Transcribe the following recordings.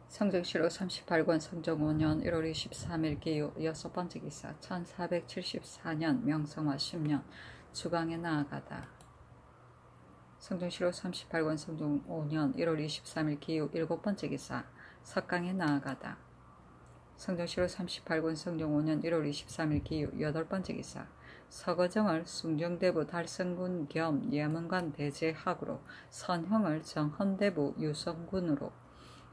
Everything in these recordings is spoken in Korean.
성정시로 38권 성정 5년 1월 23일 기유 6번째 기사 1474년 명성화 10년 주강에 나아가다. 성정시로 38권 성정 5년 1월 23일 기유 7번째 기사 석강에 나아가다. 성정시로 38권 성정 5년 1월 23일 기유 8번째 기사 서거정을 숭정대부 달성군 겸 예문관 대제학으로 선형을 정헌대부 유성군으로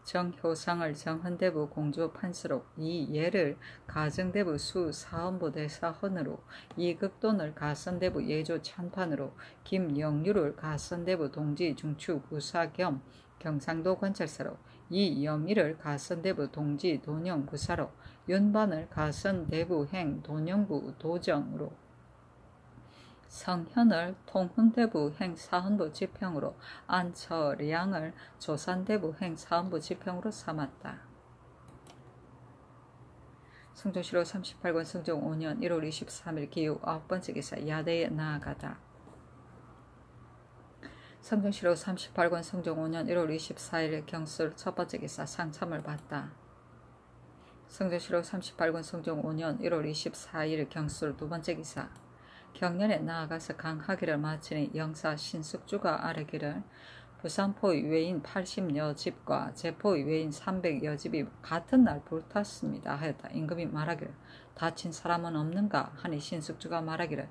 정효상을 정헌대부 공주 판서로 이예를 가정대부 수사헌부 대사헌으로 이극돈을 가선대부 예조 찬판으로 김영유를 가선대부 동지 중추 부사 겸 경상도 관찰사로 이영일을 가선대부 동지 돈영 부사로 윤반을 가선대부 행 돈영부 도정으로 성현을 통훈대부 행사헌부 지평으로 안철양을 조산대부 행사헌부 지평으로 삼았다. 성정시로 38권 성정 5년 1월 23일 기유 9번째 기사 야대에 나아가다. 성정시로 38권 성정 5년 1월 24일 경술 첫번째 기사 상참을 받다. 성정시로 38권 성정 5년 1월 24일 경술 두번째 기사 경련에 나아가서 강하기를 마치니 영사 신숙주가 아뢰기를 부산포의 외인 80여 집과 제포의 외인 300여 집이 같은 날 불탔습니다 하였다. 임금이 말하기를 다친 사람은 없는가 하니 신숙주가 말하기를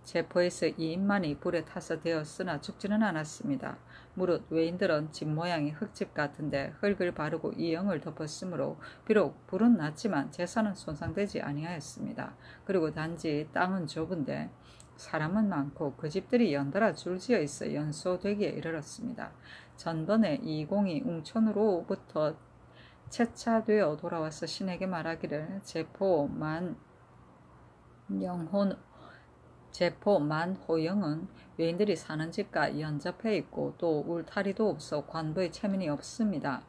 제포에서 2인만이 불에 타서 되었으나 죽지는 않았습니다. 무릇 외인들은 집 모양이 흙집 같은데 흙을 바르고 이영을 덮었으므로 비록 불은 났지만 재산은 손상되지 아니하였습니다. 그리고 단지 땅은 좁은데 사람은 많고 그 집들이 연달아 줄지어 있어 연소되기에 이르렀습니다. 전번에 이공이 웅천으로부터 채차되어 돌아와서 신에게 말하기를 제포 만호영은 외인들이 사는 집과 연접해 있고 또 울타리도 없어 관부의 체면이 없습니다.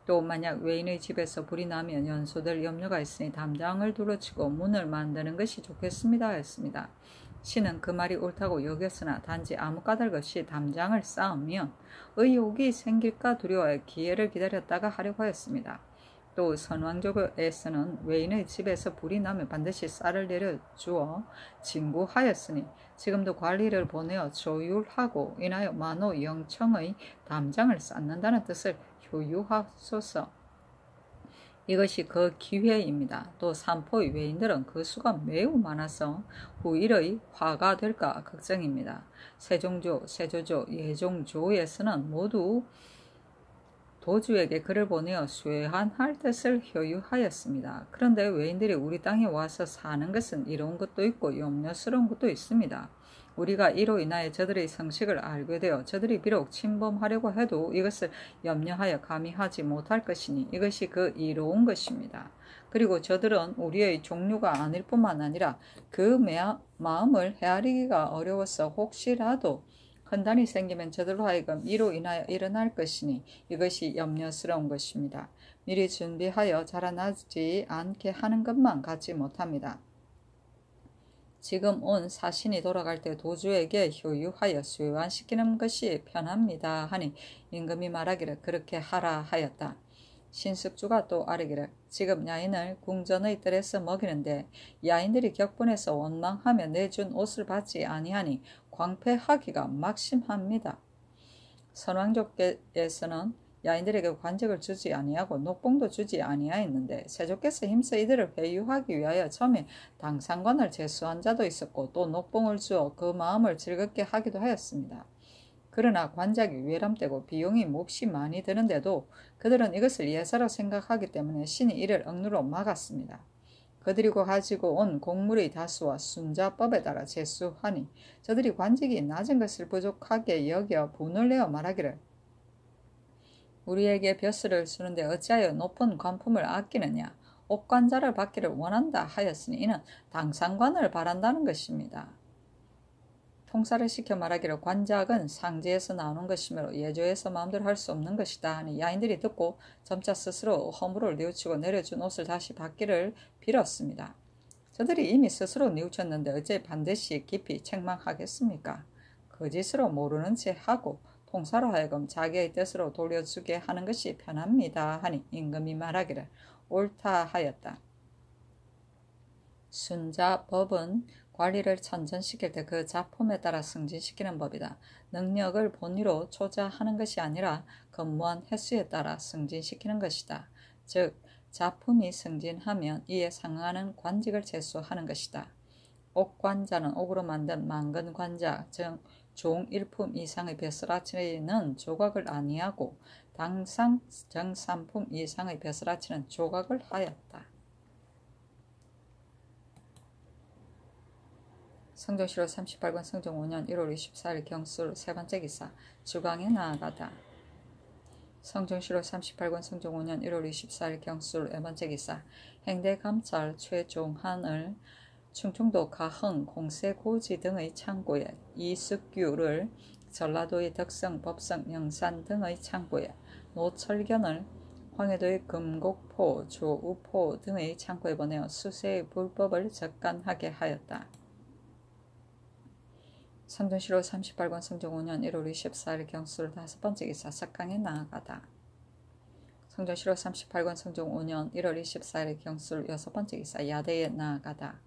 또 만약 외인의 집에서 불이 나면 연소될 염려가 있으니 담장을 두루치고 문을 만드는 것이 좋겠습니다 했습니다. 신은 그 말이 옳다고 여겼으나 단지 아무 까닭 없이 담장을 쌓으면 의혹이 생길까 두려워 기회를 기다렸다가 하려고 하였습니다. 또 선왕족에서는 외인의 집에서 불이 나면 반드시 쌀을 내려주어 징구하였으니 지금도 관리를 보내어 조율하고 인하여 만호 영청의 담장을 쌓는다는 뜻을 효유하소서. 이것이 그 기회입니다. 또 삼포의 외인들은 그 수가 매우 많아서 후일의 화가 될까 걱정입니다. 세종조, 세조조, 예종조에서는 모두 도주에게 글을 보내어 쇠한할 뜻을 효유하였습니다. 그런데 외인들이 우리 땅에 와서 사는 것은 이로운 것도 있고 염려스러운 것도 있습니다. 우리가 이로 인하여 저들의 성식을 알게 되어 저들이 비록 침범하려고 해도 이것을 염려하여 감히 하지 못할 것이니 이것이 그 이로운 것입니다. 그리고 저들은 우리의 종류가 아닐 뿐만 아니라 그 마음을 헤아리기가 어려워서 혹시라도 혼란이 생기면 저들로 하여금 이로 인하여 일어날 것이니 이것이 염려스러운 것입니다. 미리 준비하여 자라나지 않게 하는 것만 갖지 못합니다. 지금 온 사신이 돌아갈 때 도주에게 효유하여 수완시키는 것이 편합니다 하니 임금이 말하기를 그렇게 하라 하였다. 신숙주가 또 아뢰기를 지금 야인을 궁전의 뜰에서 먹이는데 야인들이 격분해서 원망하며 내준 옷을 받지 아니하니 광패하기가 막심합니다. 선왕족에서는 야인들에게 관직을 주지 아니하고 녹봉도 주지 아니하였는데 세조께서 힘써 이들을 회유하기 위하여 처음에 당상관을 제수한 자도 있었고 또 녹봉을 주어 그 마음을 즐겁게 하기도 하였습니다. 그러나 관작이 외람되고 비용이 몹시 많이 드는데도 그들은 이것을 예사로 생각하기 때문에 신이 이를 억누로 막았습니다. 그들이고 가지고 온 곡물의 다수와 순자법에 따라 제수하니 저들이 관직이 낮은 것을 부족하게 여겨 분을 내어 말하기를 우리에게 벼슬을 주는데 어찌하여 높은 관품을 아끼느냐 옥관자를 받기를 원한다 하였으니 이는 당상관을 바란다는 것입니다. 통사를 시켜 말하기를 관작은 상지에서 나오는 것이므로 예조에서 마음대로 할 수 없는 것이다 하니 야인들이 듣고 점차 스스로 허물을 뉘우치고 내려준 옷을 다시 받기를 빌었습니다. 저들이 이미 스스로 뉘우쳤는데 어째 반드시 깊이 책망하겠습니까? 거짓으로 모르는 채 하고 통사로 하여금 자기의 뜻으로 돌려주게 하는 것이 편합니다 하니 임금이 말하기를 옳다 하였다. 순자법은 관리를 천전시킬 때 그 작품에 따라 승진시키는 법이다. 능력을 본위로 초자하는 것이 아니라 근무한 횟수에 따라 승진시키는 것이다. 즉 작품이 승진하면 이에 상응하는 관직을 제수하는 것이다. 옥관자는 옥으로 만든 만근관자, 즉 종일품 이상의 벼슬아치는 조각을 아니하고 당상 정삼품 이상의 벼슬아치는 조각을 하였다. 성종시로 38권 성종 5년 1월 24일 경술 세 번째 기사 주강에 나아가다. 성종시로 38권 성종 5년 1월 24일 경술 네 번째 기사 행대감찰 최종한을 충청도 가흥 공세고지 등의 창고에 이숙규를 전라도의 덕성 법성 영산 등의 창고에 노철견을 황해도의 금곡포 조우포 등의 창고에 보내어 수세의 불법을 적간하게 하였다. 성종시로 38권 성종 5년 1월 24일 경술 다섯 번째 기사 석강에 나아가다. 성종시로 38권 성종 5년 1월 24일 경술 여섯 번째 기사 야대에 나아가다.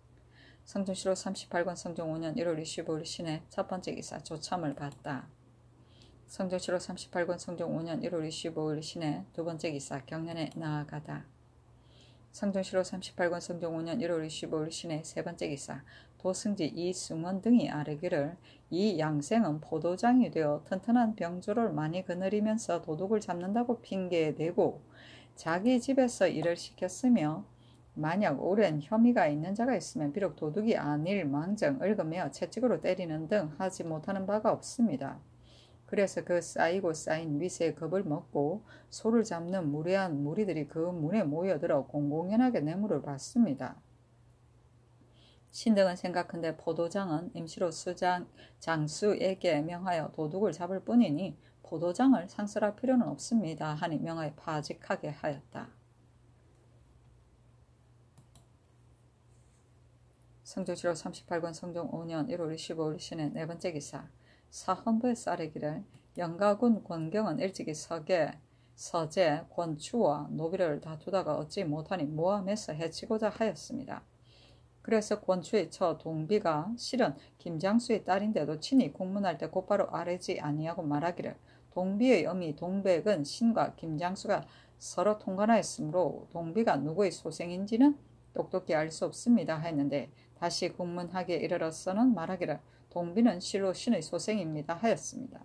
성종시로 38권 성종 5년 1월 25일 신해 첫 번째 기사 조참을 받다. 성종시로 38권 성종 5년 1월 25일 신해 두 번째 기사 경련에 나아가다. 성종시로 38권 성종 5년 1월 25일 신해 세 번째 기사 도승지 이승원 등이 아뢰기를 이 양생은 포도장이 되어 튼튼한 병조를 많이 거느리면서 도둑을 잡는다고 핑계대고 자기 집에서 일을 시켰으며 만약 오랜 혐의가 있는 자가 있으면 비록 도둑이 아닐 망정 얽으며 채찍으로 때리는 등 하지 못하는 바가 없습니다. 그래서 그 쌓이고 쌓인 위세의 겁을 먹고 소를 잡는 무례한 무리들이 그 문에 모여들어 공공연하게 뇌물을 받습니다. 신등은 생각한데 포도장은 임시로 장수에게 명하여 도둑을 잡을 뿐이니 포도장을 상설할 필요는 없습니다 하니 명하여 파직하게 하였다. 성종시로 38권 성종 5년 1월 25일 신해 네 번째 기사 사헌부에서 아뢰기를 영가군 권경은 일찍이 서재, 권추와 노비를 다투다가 얻지 못하니 모함해서 해치고자 하였습니다. 그래서 권추의 처 동비가 실은 김장수의 딸인데도 친히 공문할 때 곧바로 아뢰지 아니하고 말하기를 동비의 어미 동백은 신과 김장수가 서로 통관하였으므로 동비가 누구의 소생인지는 똑똑히 알 수 없습니다 했는데 다시 공문하기에 이르러서는 말하기를 동비는 실로 신의 소생입니다 하였습니다.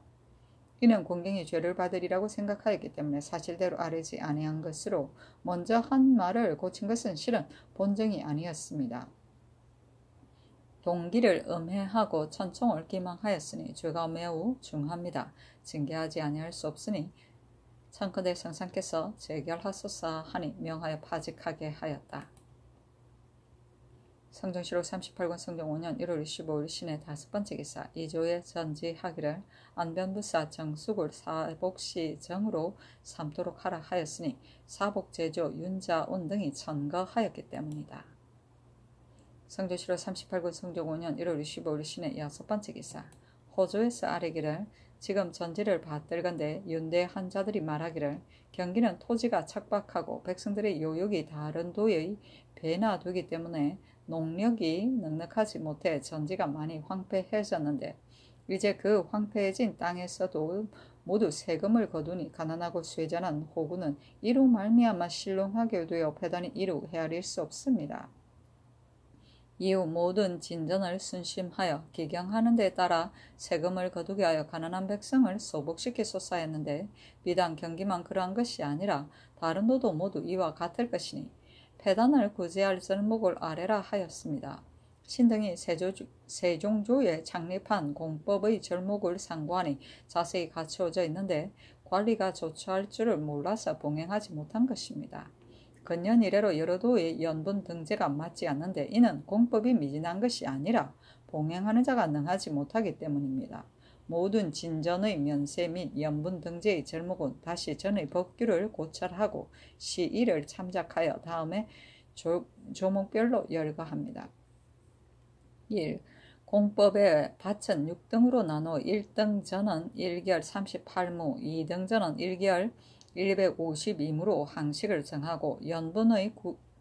이는 권경이 죄를 받으리라고 생각하였기 때문에 사실대로 아뢰지 아니한 것으로 먼저 한 말을 고친 것은 실은 본정이 아니었습니다. 동기를 음해하고 천총을 기망하였으니 죄가 매우 중합니다. 징계하지 아니할 수 없으니 청컨대 성상께서 재결하소서 하니 명하여 파직하게 하였다. 성종시로 38권 성종 5년 1월 25일 신해 다섯 번째 기사 이조에 전지하기를 안변부사 정숙을 사복시 정으로 삼도록 하라 하였으니 사복제조 윤자온 등이 천거하였기 때문이다. 성종시로 38권 성종 5년 1월 25일 신해 여섯 번째 기사 호조에서 아뢰기를 지금 전지를 받들건대 윤대한 자들이 말하기를 경기는 토지가 척박하고 백성들의 요역이 다른 도의 배나 되기 때문에 농력이 넉넉하지 못해 전지가 많이 황폐해졌는데 이제 그 황폐해진 땅에서도 모두 세금을 거두니 가난하고 쇠잔한 호구는 이로 말미암아 신롱하게 되어 배단이 이루 헤아릴 수 없습니다. 이후 모든 진전을 순심하여 기경하는 데 따라 세금을 거두게 하여 가난한 백성을 소복시키소서 했는데 비단 경기만 그러한 것이 아니라 다른 도도 모두 이와 같을 것이니 폐단을 구제할 절목을 아래라 하였습니다. 신등이 세종조에 창립한 공법의 절목을 상고하니 자세히 갖추어져 있는데 관리가 조처할 줄을 몰라서 봉행하지 못한 것입니다. 근년 이래로 여러 도의 연분 등재가 맞지 않는데 이는 공법이 미진한 것이 아니라 봉행하는 자가 능하지 못하기 때문입니다. 모든 진전의 면세 및 연분 등재의 절목은 다시 전의 법규를 고찰하고 시일을 참작하여 다음에 조목별로 열거합니다. 1. 공법의 밭은 6등으로 나누어 1등 전은 1개월 38무, 2등 전은 1개월 152무로 항식을 정하고 연분의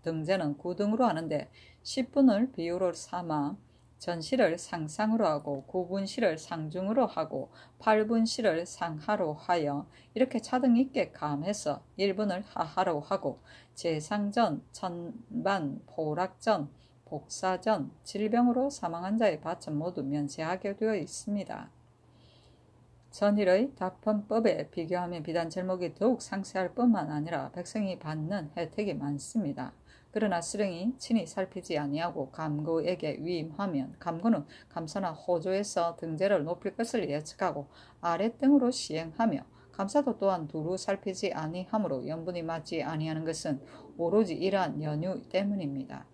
등제는 9등으로 하는데 10분을 비율로 삼아 전시를 상상으로 하고 9분시를 상중으로 하고 8분시를 상하로 하여 이렇게 차등 있게 감해서 1분을 하하로 하고 재상전, 천반, 포락전, 복사전, 질병으로 사망한 자의 밭은 모두 면세하게 되어 있습니다. 전일의 답헌법에 비교하면 비단 제목이 더욱 상세할 뿐만 아니라 백성이 받는 혜택이 많습니다. 그러나 수령이 친히 살피지 아니하고 감고에게 위임하면 감고는 감사나 호조에서 등제를 높일 것을 예측하고 아랫등으로 시행하며 감사도 또한 두루 살피지 아니하므로 연분이 맞지 아니하는 것은 오로지 이러한 연유 때문입니다.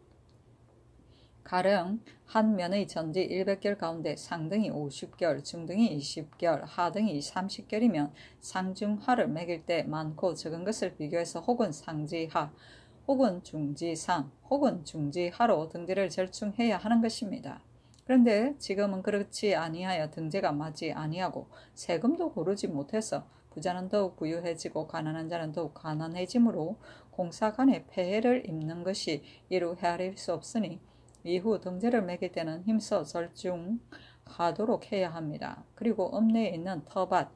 가령 한 면의 전지 100개월 가운데 상등이 50개월, 중등이 20개월, 하등이 30개월이면 상중하를 매길 때 많고 적은 것을 비교해서 혹은 상지하, 혹은 중지상, 혹은 중지하로 등재를 절충해야 하는 것입니다. 그런데 지금은 그렇지 아니하여 등재가 맞지 아니하고 세금도 고르지 못해서 부자는 더욱 부유해지고 가난한 자는 더욱 가난해지므로 공사 간에 폐해를 입는 것이 이루 헤아릴 수 없으니 이후 등재를 매길 때는 힘써 절충하도록 해야 합니다. 그리고 읍내에 있는 터밭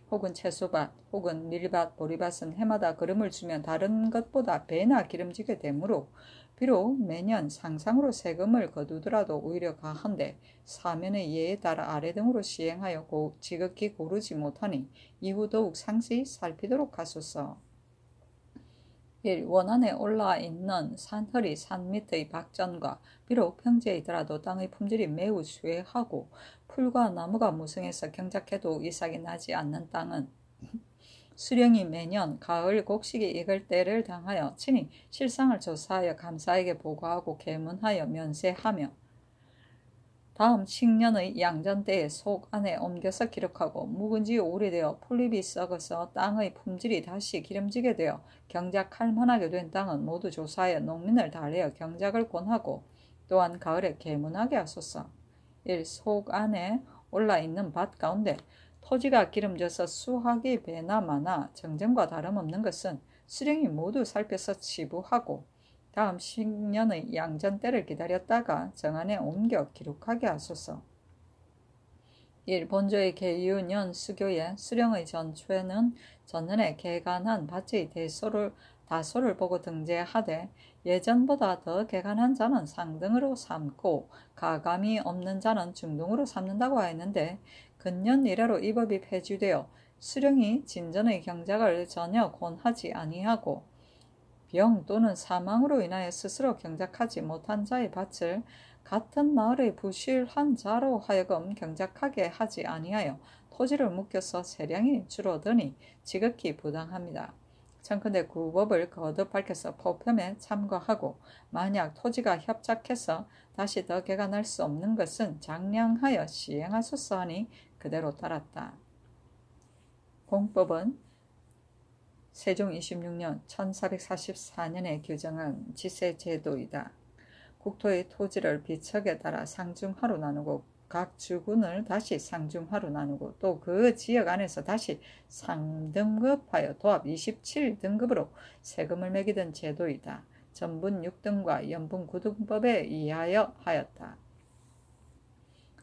혹은 채소밭 혹은 밀밭, 보리밭은 해마다 기름을 주면 다른 것보다 배나 기름지게 되므로 비록 매년 상상으로 세금을 거두더라도 오히려 가한데 사면의 예에 따라 아래 등으로 시행하여 지극히 고르지 못하니 이후 더욱 상세히 살피도록 하소서. 1. 원안에 올라와 있는 산허리 산 밑의 박전과 비록 평지이더라도 땅의 품질이 매우 쇠하고 풀과 나무가 무성해서 경작해도 이삭이 나지 않는 땅은 수령이 매년 가을 곡식이 익을 때를 당하여 친히 실상을 조사하여 감사에게 보고하고 계문하여 면세하며 다음 칙년의 양전 때에 속 안에 옮겨서 기록하고 묵은지 오래되어 풀잎이 썩어서 땅의 품질이 다시 기름지게 되어 경작할 만하게 된 땅은 모두 조사하여 농민을 달래어 경작을 권하고 또한 가을에 계문하게 하소서. 1. 속 안에 올라있는 밭 가운데 토지가 기름져서 수확이 배나 마나 정전과 다름없는 것은 수령이 모두 살펴서 치부하고 다음 식년의 양전 때를 기다렸다가 정안에 옮겨 기록하게 하소서. 1. 본조의 계유년 수교에 수령의 전초에는 전년에 개간한 밭의 다소를 보고 등재하되 예전보다 더 개간한 자는 상등으로 삼고 가감이 없는 자는 중등으로 삼는다고 하였는데 근년 이래로 이 법이 폐지되어 수령이 진전의 경작을 전혀 권하지 아니하고 병 또는 사망으로 인하여 스스로 경작하지 못한 자의 밭을 같은 마을의 부실한 자로 하여금 경작하게 하지 아니하여 토지를 묶여서 세량이 줄어드니 지극히 부당합니다. 청컨대 구법을 거듭 밝혀서 포편에 참고하고 만약 토지가 협착해서 다시 더 개간할 수 없는 것은 장량하여 시행하소서 하니 그대로 따랐다. 공법은 세종 26년 1444년에 규정한 지세제도이다. 국토의 토지를 비척에 따라 상중하로 나누고 각 주군을 다시 상중하로 나누고 또 그 지역 안에서 다시 상등급하여 도합 27등급으로 세금을 매기던 제도이다. 전분 6등과 연분 9등법에 의하여 하였다.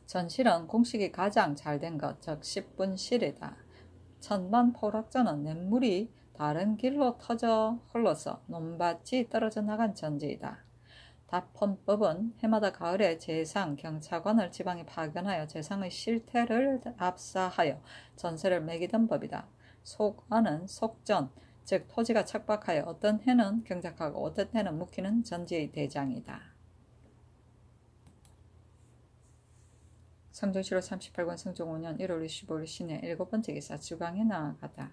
전실은 공식이 가장 잘된 것, 즉 10분실이다. 천반 포락전은 냇물이 다른 길로 터져 흘러서 논밭이 떨어져 나간 전지이다. 답헌법은 해마다 가을에 재상, 경차관을 지방에 파견하여 재상의 실태를 압사하여 전세를 매기던 법이다. 속안은 속전, 즉 토지가 척박하여 어떤 해는 경작하고 어떤 해는 묵히는 전지의 대장이다. 성종시로 38권 성종 5년 1월 25일 신해 7번째 기사 주강에 나아가다.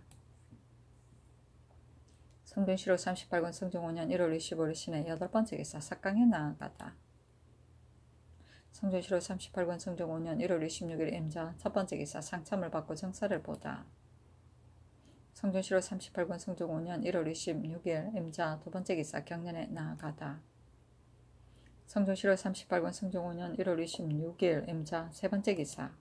성종시로 38권 성종 5년 1월 25일 신해 8번째 기사 삭강에 나아가다. 성종시로 38권 성종 5년 1월 26일 임자 첫번째 기사 상참을 받고 정사를 보다. 성종시로 38권 성종 5년 1월 26일 임자 두번째 기사 경련에 나아가다. 성종 7월 38권 성종 5년 1월 26일 임자 세 번째 기사.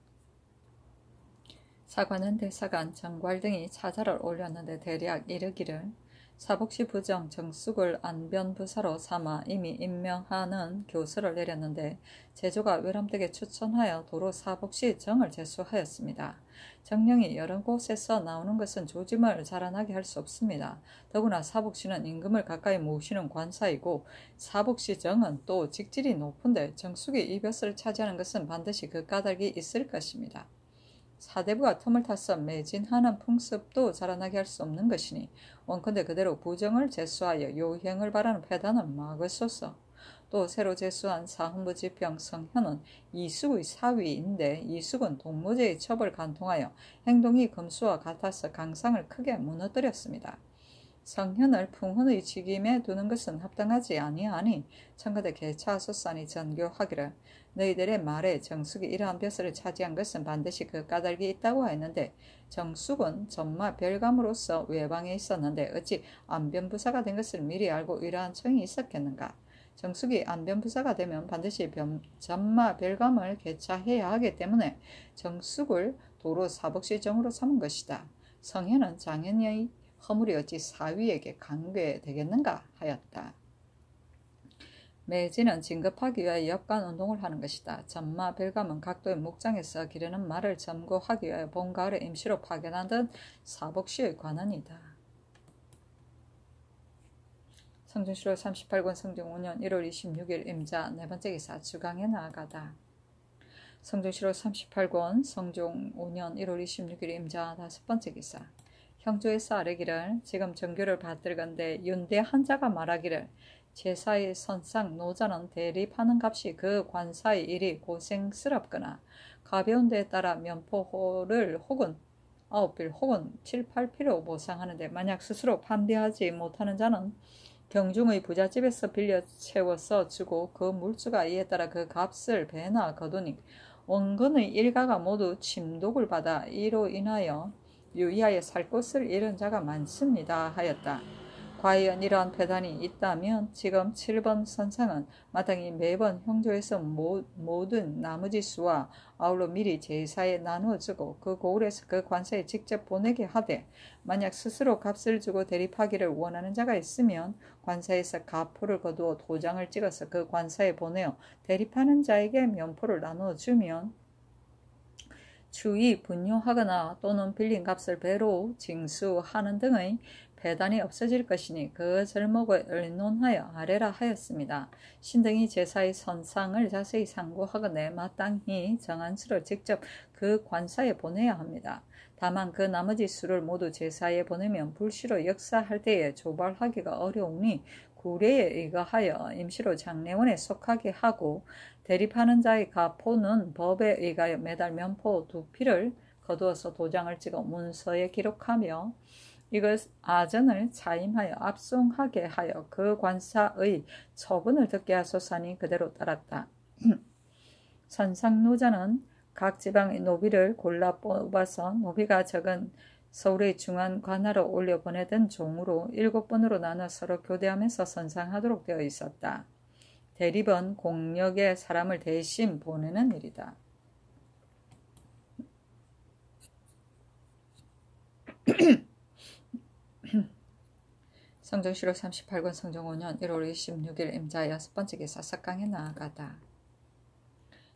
사관은 대사관, 정괄 등이 차자를 올렸는데 대략 이르기를 사복시 부정 정숙을 안변부사로 삼아 이미 임명하는 교서를 내렸는데 제조가 외람되게 추천하여 도로 사복시 정을 제수하였습니다. 정령이 여러 곳에서 나오는 것은 조짐을 자라나게 할 수 없습니다. 더구나 사복시는 임금을 가까이 모시는 관사이고 사복시 정은 또 직질이 높은데 정숙이 이 벼슬을 차지하는 것은 반드시 그 까닭이 있을 것입니다. 사대부가 틈을 타서 매진하는 풍습도 자라나게 할 수 없는 것이니 원컨대 그대로 부정을 제수하여 요행을 바라는 패단을 막으소서. 또 새로 제수한 사헌부 지평 성현은 이숙의 사위인데 이숙은 동무제의 첩을 간통하여 행동이 금수와 같아서 강상을 크게 무너뜨렸습니다. 성현을 풍헌의 직임에 두는 것은 합당하지 아니하니 청가대 개차소산이 전교하기를 너희들의 말에 정숙이 이러한 벼슬을 차지한 것은 반드시 그 까닭이 있다고 하였는데 정숙은 전마 별감으로서 외방에 있었는데 어찌 안변부사가 된 것을 미리 알고 이러한 청이 있었겠는가. 정숙이 안변부사가 되면 반드시 전마 별감을 개차해야 하기 때문에 정숙을 도로 사복시정으로 삼은 것이다. 성현은 장현의 허물이 어찌 사위에게 강괴되겠는가 하였다. 매진은 진급하기 위하여 역관 운동을 하는 것이다. 전마 별감은 각도의 목장에서 기르는 말을 점거하기 위하여 봄 가을에 임시로 파견하던 사복시의 관원이다. 성종 7월 38권 성종 5년 1월 26일 임자 네 번째 기사. 주강에 나아가다. 성종 7월 38권 성종 5년 1월 26일 임자 다섯 번째 기사. 형조에서 아뢰기를 지금 정교를 받들건대 윤대 한자가 말하기를 제사의 선상 노자는 대립하는 값이 그 관사의 일이 고생스럽거나 가벼운 데에 따라 면포호를 혹은 9필 혹은 7, 8필로 보상하는데 만약 스스로 판비하지 못하는 자는 경중의 부잣집에서 빌려 채워서 주고 그 물주가 이에 따라 그 값을 배나 거두니 원근의 일가가 모두 침독을 받아 이로 인하여 유의하여 살 곳을 잃은 자가 많습니다 하였다. 과연 이러한 패단이 있다면 지금 7번 선상은 마땅히 매번 형조에서 모든 나머지수와 아울러 미리 제사에 나누어주고 그 고을에서 그 관사에 직접 보내게 하되 만약 스스로 값을 주고 대립하기를 원하는 자가 있으면 관사에서 가포를 거두어 도장을 찍어서 그 관사에 보내어 대립하는 자에게 면포를 나누어주면 추이 분요하거나 또는 빌린 값을 배로 징수하는 등의 배단이 없어질 것이니 그 절목을 의논하여 아래라 하였습니다. 신등이 제사의 선상을 자세히 상고하거나 마땅히 정한 수를 직접 그 관사에 보내야 합니다. 다만 그 나머지 수를 모두 제사에 보내면 불시로 역사할 때에 조발하기가 어려우니 구례에 의거하여 임시로 장례원에 속하게 하고 대립하는 자의 가포는 법에 의하여 매달 면포 2필을 거두어서 도장을 찍어 문서에 기록하며 이것 아전을 차임하여 압송하게 하여 그 관사의 처분을 듣게 하소서니 그대로 따랐다. 선상노자는 각 지방의 노비를 골라 뽑아서 노비가 적은 서울의 중앙 관하로 올려 보내던 종으로 7번으로 나눠 서로 교대하면서 선상하도록 되어 있었다. 대립은 공력의 사람을 대신 보내는 일이다. 성종 7월 38권 성종 5년 1월 26일 임자 여섯 번째 기사. 석강에 나아가다.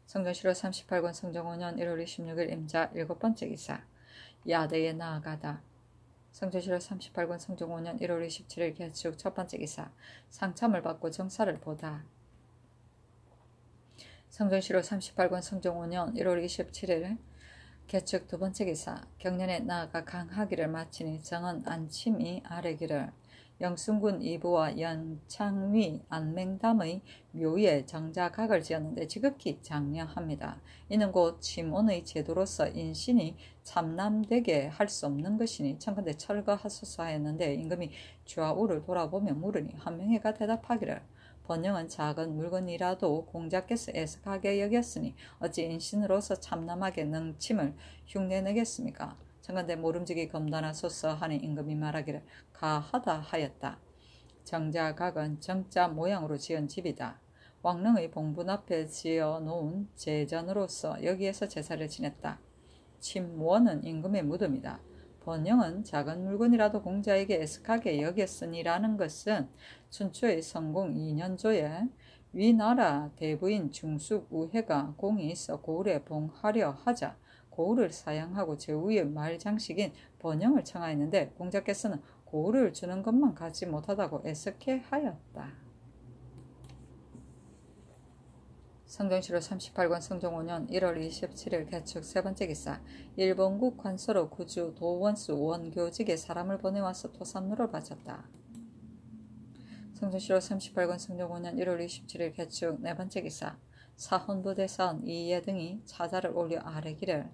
성종 7월 38권 성종 5년 1월 26일 임자 일곱 번째 기사. 야대에 나아가다. 성종 7월 38권 성종 5년 1월 27일 개축 첫 번째 기사. 상참을 받고 정사를 보다. 성종 7월 38권 성종 5년 1월 27일 개축 두 번째 기사. 경년에 나아가 강하기를 마치니 정은 안침이 아래기를 영순군 이부와 연창위 안맹담의 묘에 정자각을 지었는데 지극히 장려합니다. 이는 곧 침온의 제도로서 인신이 참남되게 할 수 없는 것이니 청컨대 철거하소서 하였는데 임금이 좌우를 돌아보며 물으니 한 명이가 대답하기를 번영은 작은 물건이라도 공자께서 애석하게 여겼으니 어찌 인신으로서 참남하게 능침을 흉내내겠습니까? 청컨대 모름지기 검단하소서 하니 임금이 말하기를 가하다 하였다. 정자각은 정자 모양으로 지은 집이다. 왕릉의 봉분 앞에 지어 놓은 제전으로서 여기에서 제사를 지냈다. 침무원은 임금의 무덤이다. 번영은 작은 물건이라도 공자에게 애석하게 여겼으니라는 것은 춘추의 성공 2년조에 위나라 대부인 중숙 우회가 공이 있어 고을에 봉하려 하자 고을을 사양하고 제후의 말장식인 번영을 청하였는데 공자께서는 고을을 주는 것만 갖지 못하다고 애석해 하였다. 성종시로 38권 성종 5년 1월 27일 개축 세번째 기사. 일본국 관서로 구주 도원수 원교직에 사람을 보내와서 토산로를 바쳤다. 성종시로 38권 성종 5년 1월 27일 개축 네번째 기사. 사헌부대사원 이예 등이 차자를 올려 아뢰기를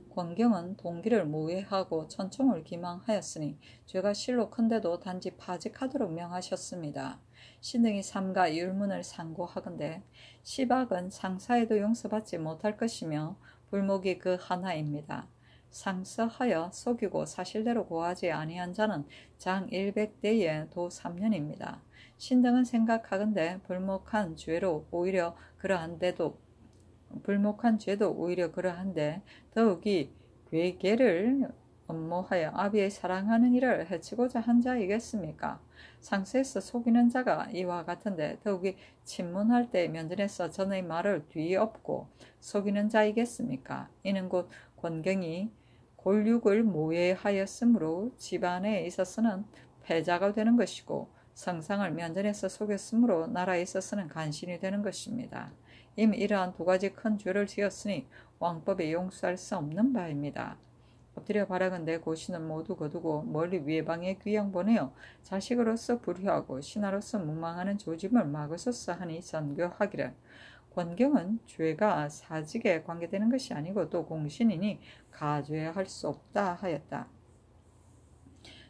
권경은 동기를 모해하고 천총을 기망하였으니 죄가 실로 큰데도 단지 파직하도록 명하셨습니다. 신등이 삼가 율문을 상고하건대 시박은 상사에도 용서받지 못할 것이며 불목이 그 하나입니다. 상서하여 속이고 사실대로 고하지 아니한 자는 장 100대에 도 3년입니다. 신등은 생각하건대 불목한 죄도 오히려 그러한데 더욱이 괴계를 업모하여 아비의 사랑하는 이를 해치고자 한 자이겠습니까? 상세에서 속이는 자가 이와 같은데 더욱이 친문할 때 면전에서 전의 말을 뒤엎고 속이는 자이겠습니까? 이는 곧 권경이 골육을 모해하였으므로 집안에 있어서는 패자가 되는 것이고 성상을 면전에서 속였으므로 나라에 있어서는 간신이 되는 것입니다. 이미 이러한 두 가지 큰 죄를 지었으니 왕법에 용서할 수 없는 바입니다. 엎드려 바라건대 고신은 모두 거두고 멀리 외방에 귀양 보내어 자식으로서 불효하고 신하로서 무망하는 조짐을 막으소서 하니 전교하기를 권경은 죄가 사직에 관계되는 것이 아니고 또 공신이니 가죄할 수 없다 하였다.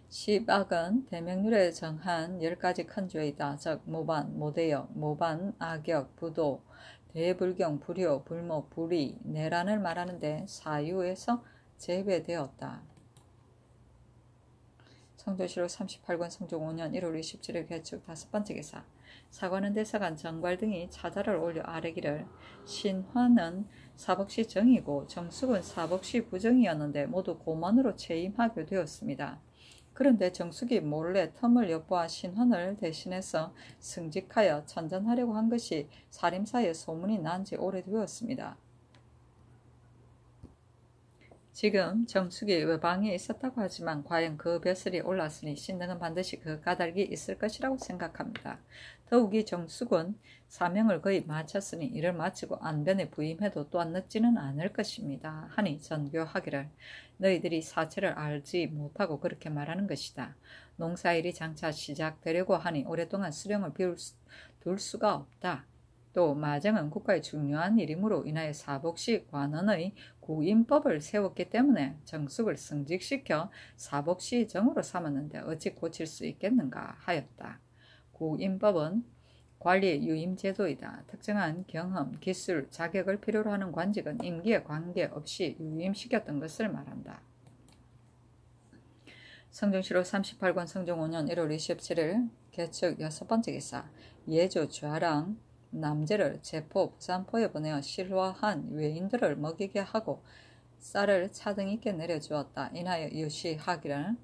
시박은 대명률에 정한 10가지 큰 죄이다. 즉 모반, 모대역, 모반, 악역, 부도, 대불경, 불효, 불목, 불의, 내란을 말하는데 사유에서 제외되었다. 성조시로 38권 성종 5년 1월 27일 개축 다섯번째 기사. 사관은 대사관 정괄 등이 차자를 올려 아뢰기를 신화는 사복시 정이고 정숙은 사복시 부정이었는데 모두 고만으로 채임하게 되었습니다. 그런데 정숙이 몰래 텀을 엿보아 신헌을 대신해서 승직하여 천전하려고 한 것이 사림사에 소문이 난 지 오래되었습니다. 지금 정숙이 외방에 있었다고 하지만 과연 그 벼슬이 올랐으니 신등은 반드시 그 까닭이 있을 것이라고 생각합니다. 더욱이 정숙은 사명을 거의 마쳤으니 이를 마치고 안변에 부임해도 또한 늦지는 않을 것입니다. 하니 전교하기를 너희들이 사체를 알지 못하고 그렇게 말하는 것이다. 농사일이 장차 시작되려고 하니 오랫동안 수령을 둘 수가 없다. 또 마정은 국가의 중요한 일이므로 인하여 사복시 관원의 구인법을 세웠기 때문에 정숙을 승직시켜 사복시 정으로 삼았는데 어찌 고칠 수 있겠는가 하였다. 구인법은 관리의 유임제도이다. 특정한 경험, 기술, 자격을 필요로 하는 관직은 임기에 관계없이 유임시켰던 것을 말한다. 성종시로 38권 성종 5년 1월 27일 개축 6번째 기사. 예조 좌랑 남제를 제포 부산포에 보내어 실화한 외인들을 먹이게 하고 쌀을 차등 있게 내려주었다. 인하여 유시하기를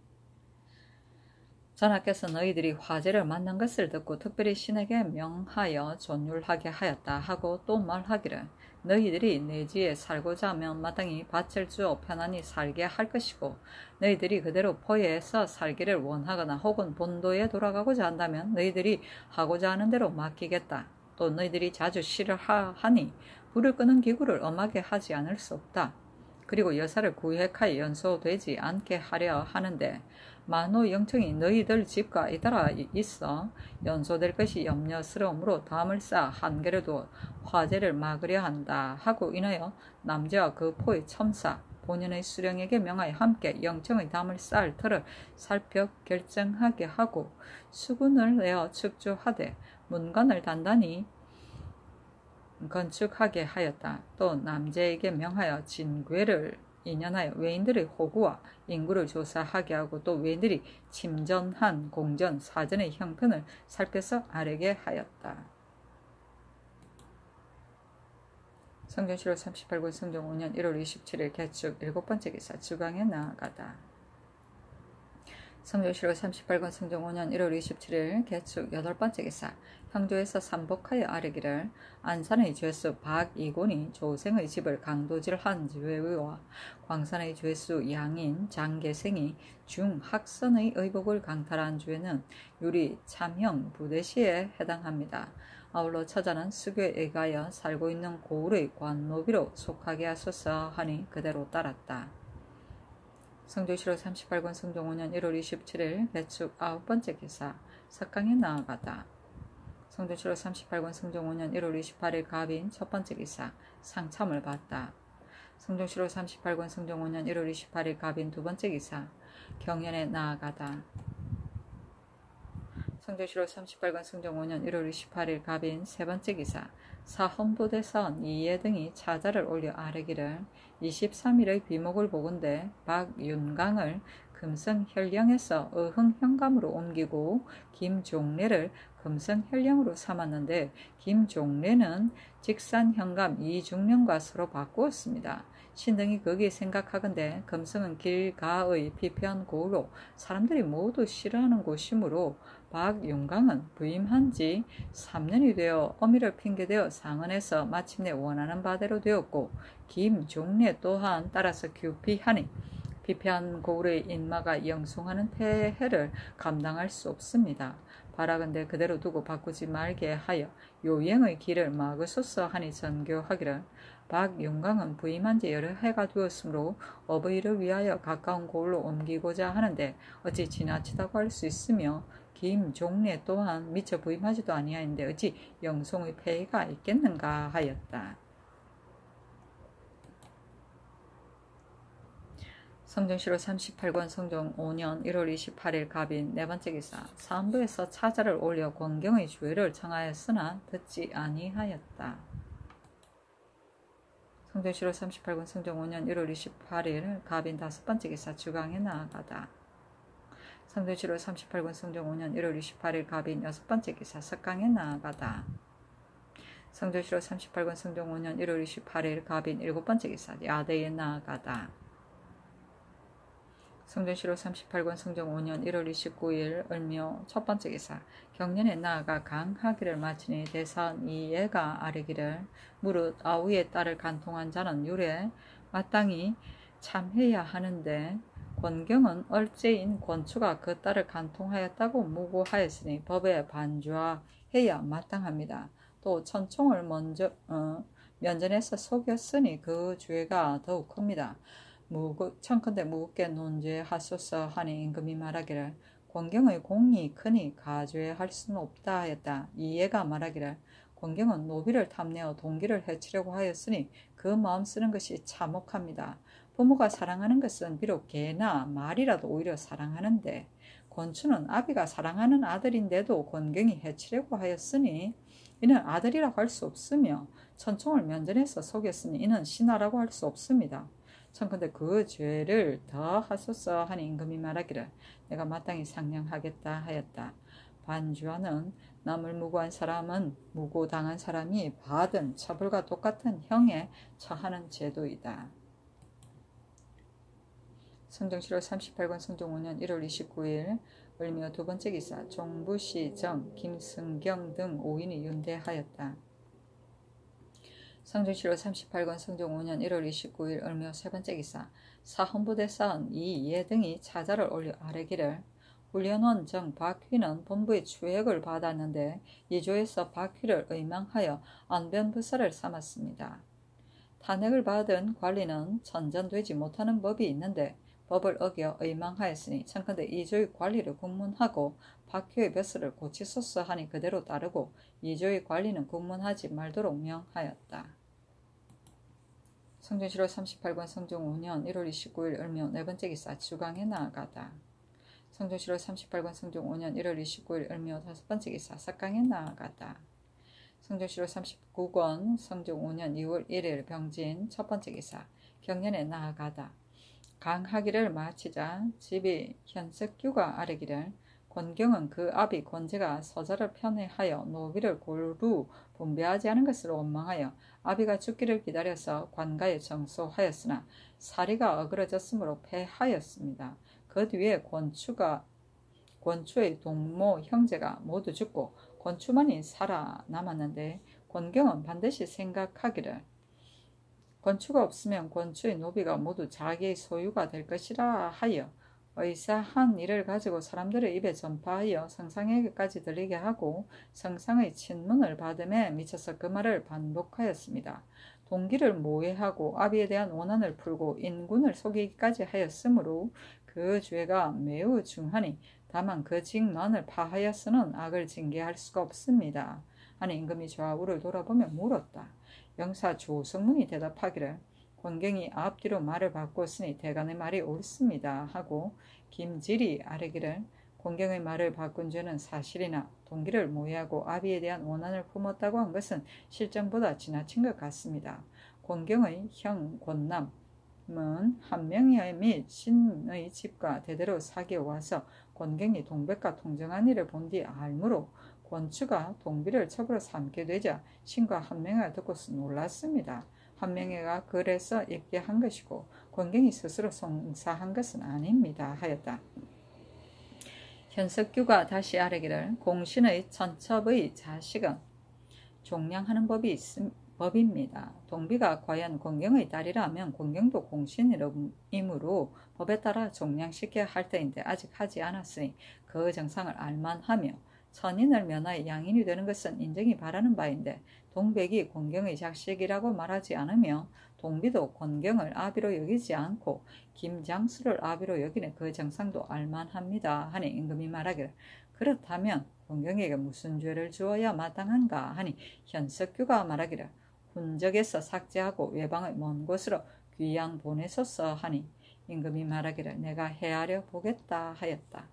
전하께서 너희들이 화제를 만난 것을 듣고 특별히 신에게 명하여 존율하게 하였다 하고 또 말하기를 너희들이 내지에 살고자 하면 마땅히 밭을 주어 편안히 살게 할 것이고 너희들이 그대로 포에서 살기를 원하거나 혹은 본도에 돌아가고자 한다면 너희들이 하고자 하는 대로 맡기겠다. 또 너희들이 자주 시를 하니 불을 끄는 기구를 엄하게 하지 않을 수 없다. 그리고 여사를 구획하여 연소되지 않게 하려 하는데 만호 영청이 너희들 집과 잇따라 있어 연소될 것이 염려스러우므로 담을 쌓아 한계를 두어 화재를 막으려 한다 하고 인하여 남제와 그 포의 첨사 본인의 수령에게 명하여 함께 영청의 담을 쌓을 터를 살펴 결정하게 하고 수군을 내어 축조하되 문관을 단단히 건축하게 하였다. 또 남제에게 명하여 진궤를 인연하여 외인들의 호구와 인구를 조사하게 하고 또 외인들이 침전한 공전 사전의 형편을 살펴서 아뢰게 하였다. 성종 7월 38군 성종 5년 1월 27일 개축 7번째 기사 주강에 나아가다. 성종 7월 38군 성종 5년 1월 27일 개축 8번째 기사 형조에서 삼복하여 아뢰기를 안산의 죄수 박이곤이 조생의 집을 강도질한 죄와 광산의 죄수 양인 장계생이 중학선의 의복을 강탈한 죄는 유리 참형 부대시에 해당합니다. 아울러 처자는 수교에 의하여 살고 있는 고을의 관노비로 속하게 하소서 하니 그대로 따랐다. 성종 7월 38군 성종 5년 1월 27일 개축 9번째 기사 석강에 나아가다. 성종 7월 38군 성종 5년 1월 28일 갑인 첫번째 기사 상참을 받다. 성종 7월 38군 성종 5년 1월 28일 갑인 두번째 기사 경연에 나아가다. 성종 7월 38군 성종 5년 1월 28일 갑인 세번째 기사 사헌부대선 이해 등이 차자를 올려 아뢰기를 23일의 비목을 보건대 박윤강을 금성현령에서 어흥현감으로 옮기고 김종래를 금성현령으로 삼았는데 김종래는 직산현감 이중령과 서로 바꾸었습니다. 신등이 거기에 생각하건대 금성은 길가의 피폐한 고을로 사람들이 모두 싫어하는 곳이므로 박윤강은 부임한 지 3년이 되어 어미를 핑계대어 상언해서 마침내 원하는 바대로 되었고 김종래 또한 따라서 규피하니 피폐한 고을의 인마가 영송하는 폐해를 감당할 수 없습니다. 바라건대 그대로 두고 바꾸지 말게 하여 요행의 길을 막으소서 하니 전교하기를 박윤강은 부임한 지 여러 해가 되었으므로 어버이를 위하여 가까운 고을로 옮기고자 하는데 어찌 지나치다고 할 수 있으며 김종래 또한 미처 부임하지도 아니하였는데 어찌 영송의 폐해가 있겠는가 하였다. 성종 7월 38권 성종 5년 1월 28일 갑인 네번째 기사 사헌부에서 차자를 올려 권경의 주의를 청하였으나 듣지 아니하였다. 성종 7월 38권 성종 5년 1월 28일 갑인 다섯번째 기사 주강에 나아가다. 성종 7월 38권 성종 5년 1월 28일 갑인 여섯번째 기사 석강에 나아가다. 성종 7월 38권 성종 5년 1월 28일 갑인 일곱번째 기사 야대에 나아가다. 성종 7월 38권 성종 5년 1월 29일 을묘 첫번째 기사 경년에 나아가 강하기를 마치니 대사원 이예가 아뢰기를 무릇 아우의 딸을 간통한 자는 유래 마땅히 참해야 하는데 권경은 얼제인 권추가 그 딸을 간통하였다고 무고하였으니 법에 반주하여야 마땅합니다. 또 천총을 면전에서 속였으니 그 죄가 더욱 큽니다. 청컨대 무겁게 논죄하소서 하니 임금이 말하기를 권경의 공이 크니 가죄할 수는 없다 하였다. 이예가 말하기를 권경은 노비를 탐내어 동기를 해치려고 하였으니 그 마음 쓰는 것이 참혹합니다. 부모가 사랑하는 것은 비록 개나 말이라도 오히려 사랑하는데 권추는 아비가 사랑하는 아들인데도 권경이 해치려고 하였으니 이는 아들이라고 할 수 없으며 천총을 면전해서 속였으니 이는 신하라고 할 수 없습니다. 청컨대 그 죄를 더 하소서 하니 임금이 말하기를 내가 마땅히 상량하겠다 하였다. 반주하는 남을 무고한 사람은 무고당한 사람이 받은 처벌과 똑같은 형에 처하는 제도이다. 성종 7월 38권 성종 5년 1월 29일 을묘 두번째 기사 종부시정 김승경 등 5인이 윤대하였다. 성종 7월 38권 성종 5년 1월 29일 을묘 세번째 기사 사헌부대사원 이예 등이 차자를 올려 아뢰기를 훈련원 정 박휘는 본부의 추액을 받았는데 이조에서 박휘를 의망하여 안변부사를 삼았습니다. 탄핵을 받은 관리는 전전되지 못하는 법이 있는데 법을 어겨 의망하였으니 청컨대 이조의 관리를 국문하고 박휘의 벼슬을 고치소서 하니 그대로 따르고 이조의 관리는 국문하지 말도록 명하였다. 성종 7월 38권 성종 5년 1월 29일 을묘 네번째 기사 주강에 나아가다. 성종 7월 38권 성종 5년 1월 29일 을묘 다섯번째 기사 석강에 나아가다. 성종 7월 39권 성종 5년 2월 1일 병진 첫번째 기사 경연에 나아가다. 강하기를 마치자 집이 현석규가 아뢰기를 권경은 그 아비 권제가 서자를 편애하여 노비를 고루 분배하지 않은 것을 원망하여 아비가 죽기를 기다려서 관가에 정소하였으나 사리가 어그러졌으므로 패하였습니다. 그 뒤에 권추의 동모 형제가 모두 죽고 권추만이 살아남았는데 권경은 반드시 생각하기를 권추가 없으면 권추의 노비가 모두 자기의 소유가 될 것이라 하여 의사한 일을 가지고 사람들의 입에 전파하여 성상에게까지 들리게 하고 성상의 친문을 받음에 미쳐서 그 말을 반복하였습니다. 동기를 모해하고 아비에 대한 원한을 풀고 인군을 속이기까지 하였으므로 그 죄가 매우 중하니 다만 그 직면을 파하여서는 악을 징계할 수가 없습니다. 하니 임금이 좌우를 돌아보며 물었다. 영사 조성문이 대답하기를 권경이 앞뒤로 말을 바꾸었으니 대간의 말이 옳습니다 하고 김질이 아뢰기를 권경의 말을 바꾼 죄는 사실이나 동기를 모해하고 아비에 대한 원한을 품었다고 한 것은 실정보다 지나친 것 같습니다. 권경의 형 권남은 한명의 및 신의 집과 대대로 사귀어와서 권경이 동백과 통정한 일을 본 뒤 알므로 권추가 동비를 첩으로 삼게 되자 신과 한명회가 듣고서 놀랐습니다. 한명회가 그래서 읽게 한 것이고 권경이 스스로 송사한 것은 아닙니다 하였다. 현석규가 다시 아뢰기를 공신의 천첩의 자식은 종량하는 법입니다. 동비가 과연 권경의 딸이라 하면 권경도 공신이므로 법에 따라 종량시켜야 할 때인데 아직 하지 않았으니 그 정상을 알만하며 천인을 면하여 양인이 되는 것은 인정이 바라는 바인데 동백이 권경의 자식이라고 말하지 않으며 동비도 권경을 아비로 여기지 않고 김장수를 아비로 여기는 그 정상도 알만합니다 하니 임금이 말하기를 그렇다면 권경에게 무슨 죄를 주어야 마땅한가 하니 현석규가 말하기를 훈적에서 삭제하고 외방의 먼 곳으로 귀양 보내소서 하니 임금이 말하기를 내가 헤아려 보겠다 하였다.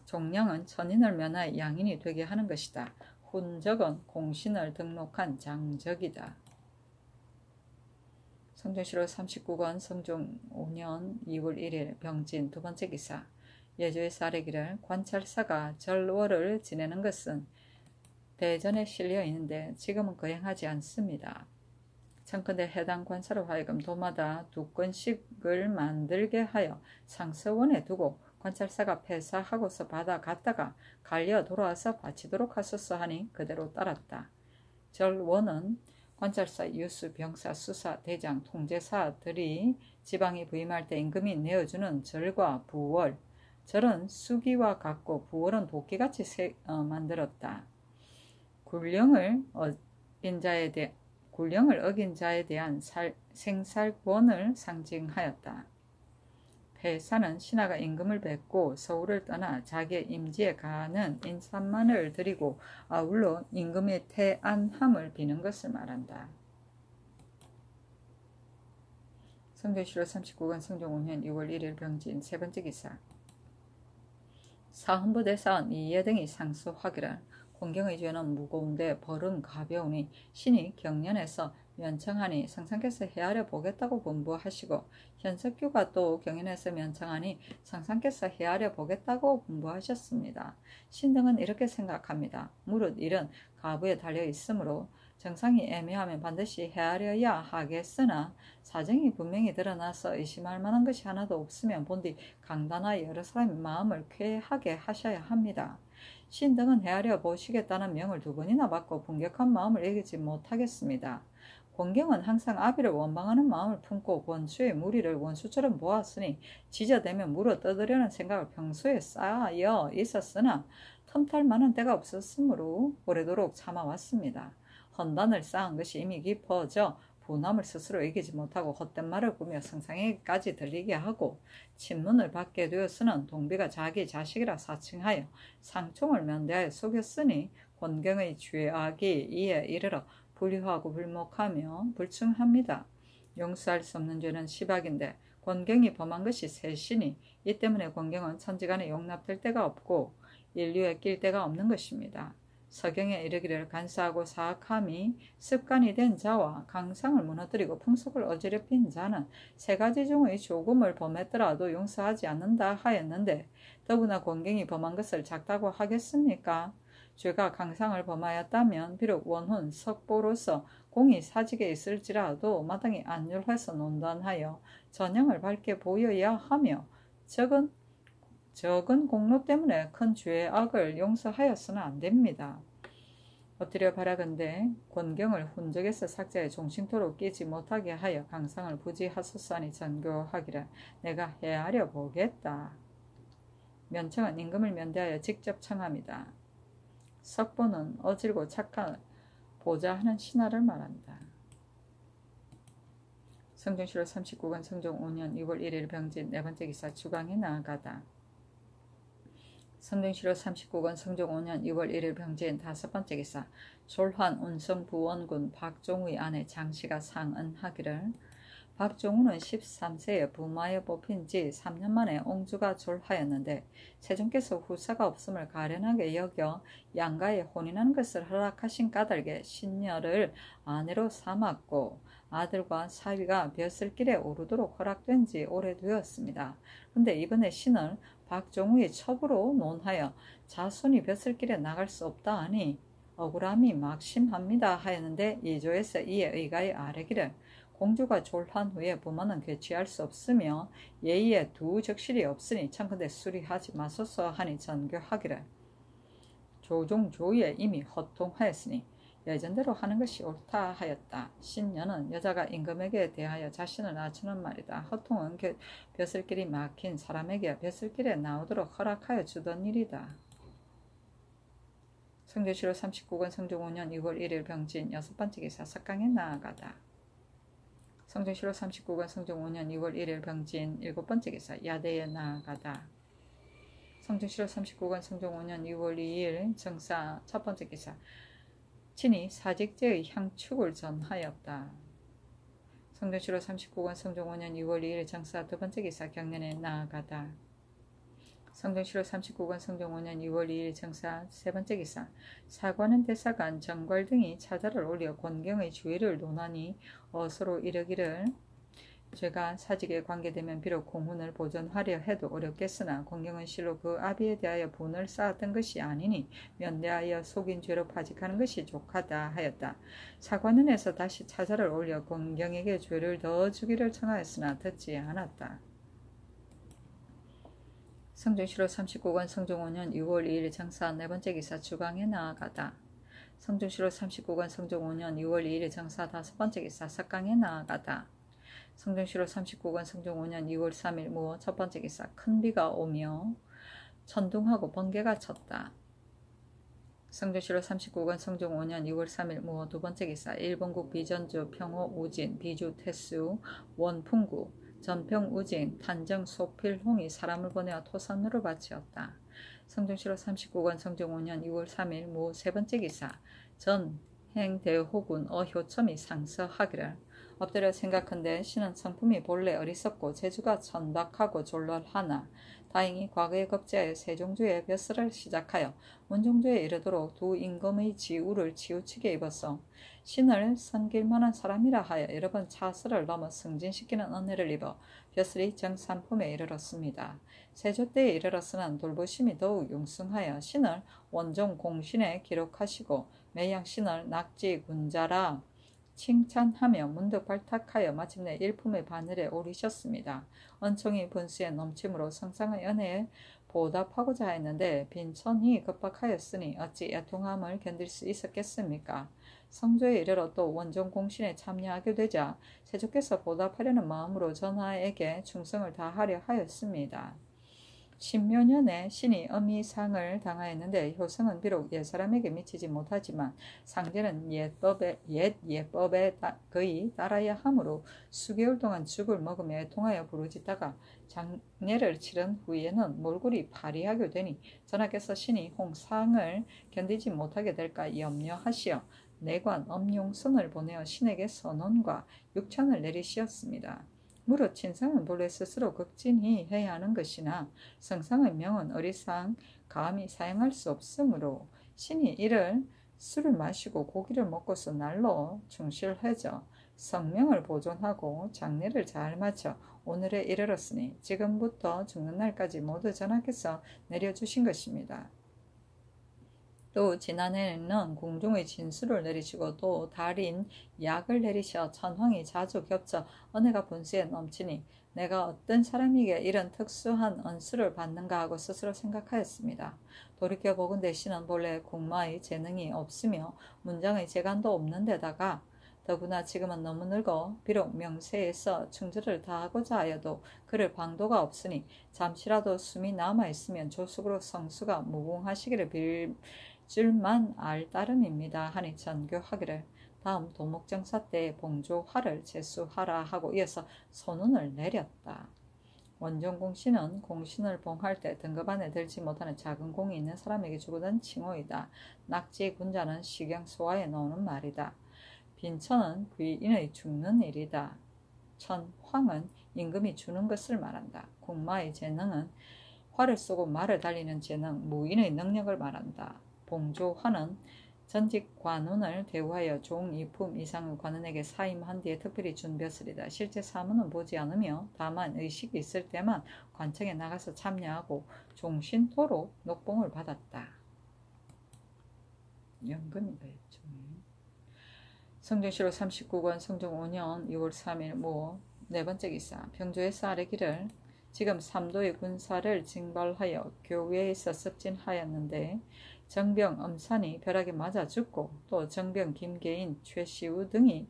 종량은 천인을 면하여 양인이 되게 하는 것이다. 훈적은 공신을 등록한 장적이다. 성종실록 39권 성종 5년 2월 1일 병진 두 번째 기사. 예조에서 아뢰기를 관찰사가 절월을 지내는 것은 대전에 실려 있는데 지금은 거행하지 않습니다. 청컨대 해당 관사로 하여금 도마다 2건씩을 만들게 하여 상서원에 두고 관찰사가 폐사하고서 받아 갔다가 갈려 돌아와서 바치도록 하소서 하니 그대로 따랐다. 절원은 관찰사, 유수, 병사, 수사, 대장, 통제사들이 지방이 부임할 때 임금이 내어주는 절과 부월, 절은 수기와 같고 부월은 도끼같이 만들었다. 굴령을 어긴 자에 대한 생살권을 상징하였다. 폐사는 신하가 임금을 뵙고 서울을 떠나 자기의 임지에 가는 인삼만을 드리고 아울러 임금의 태안함을 비는 것을 말한다. 성종실록 39권 성종 5년 6월 1일 병진 세 번째 기사. 사헌부대사원 이예등이 상소하기를 권경의 죄는 무거운데 벌은 가벼우니 신이 경련에서 면청하니 성상께서 헤아려 보겠다고 분부하시고 현석규가 또 경연에서 면청하니 성상께서 헤아려 보겠다고 분부하셨습니다. 신등은 이렇게 생각합니다. 무릇 일은 가부에 달려 있으므로 정상이 애매하면 반드시 헤아려야 하겠으나 사정이 분명히 드러나서 의심할 만한 것이 하나도 없으면 본디 강단하여 여러 사람의 마음을 쾌하게 하셔야 합니다. 신등은 헤아려 보시겠다는 명을 2번이나 받고 분격한 마음을 이기지 못하겠습니다. 권경은 항상 아비를 원망하는 마음을 품고 권추의 무리를 원수처럼 보았으니 지저대면 물어 뜯으려는 생각을 평소에 쌓여 있었으나 틈탈 만한 때가 없었으므로 오래도록 참아왔습니다. 헌단을 쌓은 것이 이미 깊어져 분함을 스스로 이기지 못하고 헛된 말을 꾸며 성상에게까지 들리게 하고 친문을 받게 되었으는 동비가 자기 자식이라 사칭하여 상총을 면대하여 속였으니 권경의 죄악이 이에 이르러 불효하고 불목하며 불충합니다. 용서할 수 없는 죄는 시박인데 권경이 범한 것이 셋이니 이 때문에 권경은 천지간에 용납될 데가 없고 인류에 낄 데가 없는 것입니다. 서경에 이르기를 간사하고 사악함이 습관이 된 자와 강상을 무너뜨리고 풍속을 어지럽힌 자는 세 가지 중의 조금을 범했더라도 용서하지 않는다 하였는데 더구나 권경이 범한 것을 작다고 하겠습니까? 죄가 강상을 범하였다면 비록 원훈 석보로서 공이 사직에 있을지라도 마땅히 안율해서 논단하여 전형을 밝게 보여야 하며 적은 공로 때문에 큰 죄의 악을 용서하여서는 안 됩니다. 엎드려 바라건대 권경을 훈적에서 삭제해 종신토록 끼지 못하게 하여 강상을 부지하소서 하니 전교하기를 내가 헤아려 보겠다. 면청은 임금을 면대하여 직접 청합니다. 석보는 어질고 착한 보좌하는 신하를 말한다. 성종실록 39권 성종 5년 2월 1일 병진 네 번째 기사 주강에 나아가다. 성종실록 39권 성종 5년 2월 1일 병진 다섯 번째 기사 졸환 운성부원군 박종우의 아내 장씨가 상언하기를 박종우는 13세에 부마에 뽑힌 지 3년 만에 옹주가 졸하였는데 세종께서 후사가 없음을 가련하게 여겨 양가에 혼인한 것을 허락하신 까닭에 신녀를 아내로 삼았고 아들과 사위가 벼슬길에 오르도록 허락된 지 오래되었습니다. 그런데 이번에 신을 박종우의 첩으로 논하여 자손이 벼슬길에 나갈 수 없다 하니 억울함이 막심합니다 하였는데 이조에서 이에 의가에 아뢰기를 공주가 졸한 후에 부모는 괴취할 수 없으며 예의에 두 적실이 없으니 청컨대 수리하지 마소서 하니 전교하기를 조종 조의에 이미 허통하였으니 예전대로 하는 것이 옳다 하였다. 신녀는 여자가 임금에게 대하여 자신을 낮추는 말이다. 허통은 벼슬길이 막힌 사람에게 벼슬길에 나오도록 허락하여 주던 일이다. 성종실록 39권 성종 5년 2월 1일 병진 여섯 번째 기사 석강에 나아가다. 성종실록 39권 성종 5년 2월 1일 병진 일곱 번째 기사 야대에 나아가다. 성종실록 39권 성종 5년 2월 2일 정사 첫 번째 기사 친히 사직제의 향축을 전하였다. 성종실록 39권 성종 5년 2월 2일 정사 두 번째 기사 경련에 나아가다. 성종실록 39권 성종 5년 2월 2일 정사 세 번째 기사 사관은 대사관 정괄 등이 차자를 올려 권경의 주의를 논하니 어서로 이르기를 죄가 사직에 관계되면 비록 공훈을 보존하려 해도 어렵겠으나 권경은 실로 그 아비에 대하여 분을 쌓았던 것이 아니니 면대하여 속인 죄로 파직하는 것이 족하다 하였다. 사관원에서 다시 차자를 올려 권경에게 죄를 더 주기를 청하였으나 듣지 않았다. 성종실록 39권 성종 5년 6월 2일 정사 네 번째 기사 주강에 나아가다. 성종실록 39권 성종 5년 6월 2일 정사 다섯 번째 기사 석강에 나아가다. 성종실록 39권 성종 5년 2월 3일 무어 첫 번째 기사 큰 비가 오며 천둥하고 번개가 쳤다. 성종실록 39권 성종 5년 2월 3일 무어 두 번째 기사 일본국 비전주 평호 우진 비주 태수 원풍구 전평 우진 탄정 소필홍이 사람을 보내어 토산로를 바치었다. 성종실록 39권 성종 5년 2월 3일 무 세 번째 기사 전행대호군 어효첨이 상서하기를 엎드려 생각한데 신은 성품이 본래 어리석고 재주가 천박하고 졸렬하나 다행히 과거에 겁제하여 세종주의 벼슬을 시작하여 문종주에 이르도록 두 임금의 지우를 치우치게 입었어 신을 섬길 만한 사람이라 하여 여러 번 차슬을 넘어 승진시키는 은혜를 입어 벼슬이 정산품에 이르렀습니다. 세조 때에 이르렀으나 돌보심이 더욱 융숭하여 신을 원종 공신에 기록하시고 매양 신을 낙지 군자라 칭찬하며 문득 발탁하여 마침내 일품의 바늘에 오르셨습니다. 은총이 분수에 넘침으로 성상의 은혜에 보답하고자 했는데 빈천이 급박하였으니 어찌 애통함을 견딜 수 있었겠습니까? 성조에 이르러 또 원종 공신에 참여하게 되자 세조께서 보답하려는 마음으로 전하에게 충성을 다하려 하였습니다. 십묘년에 신이 어미상을 당하였는데 효성은 비록 옛사람에게 미치지 못하지만 상제는 옛 예법에 거의 따라야 하므로 수개월 동안 죽을 먹으며 애통하여 부르짖다가 장례를 치른 후에는 몰골이 파리하게 되니 전하께서 신이 홍상을 견디지 못하게 될까 염려하시어 내관 엄용선을 보내어 신에게 선언과 육찬을 내리시었습니다. 무릇 친상은 본래 스스로 극진히 해야 하는 것이나 성상의 명은 어리상 감히 사용할 수 없으므로 신이 이를 술을 마시고 고기를 먹고서 날로 충실해져 성명을 보존하고 장례를 잘 마쳐 오늘에 이르렀으니 지금부터 죽는 날까지 모두 전하께서 내려주신 것입니다. 또 지난해에는 궁중의 진수를 내리시고 또 달인 약을 내리셔 천황이 자주 겹쳐 은혜가 분수에 넘치니 내가 어떤 사람에게 이런 특수한恩수를 받는가 하고 스스로 생각하였습니다. 돌이켜보건대 신은 본래 궁마의 재능이 없으며 문장의 재간도 없는 데다가 더구나 지금은 너무 늙어 비록 명세에서 충절을 다하고자 하여도 그럴 방도가 없으니 잠시라도 숨이 남아있으면 조숙으로 성수가 무궁하시기를 빌 줄만 알 따름입니다. 하니 전교하기를 다음 도목정사 때 봉조화를 제수하라 하고 이어서 선언을 내렸다. 원종공신은 공신을 봉할 때 등급 안에 들지 못하는 작은 공이 있는 사람에게 주고든 칭호이다. 낙지 군자는 식양소화에 나오는 말이다. 빈천은 귀인의 죽는 일이다. 천황은 임금이 주는 것을 말한다. 궁마의 재능은 활을 쏘고 말을 달리는 재능, 무인의 능력을 말한다. 봉조화는 전직 관운을 대우하여 종 2품 이상의 관운에게 사임한 뒤에 특별히 준 벼슬이다. 실제 사무는 보지 않으며 다만 의식이 있을 때만 관청에 나가서 참여하고 종신토로 녹봉을 받았다. 연금이다 했죠. 성종실록 39권 성종 5년 6월 3일 모 네 번째 기사 병조에서 아뢰기를 지금 삼도의 군사를 징발하여 교외에서 습진하였는데 정병 엄산이 벼락에 맞아 죽고 또 정병 김계인 최시우 등이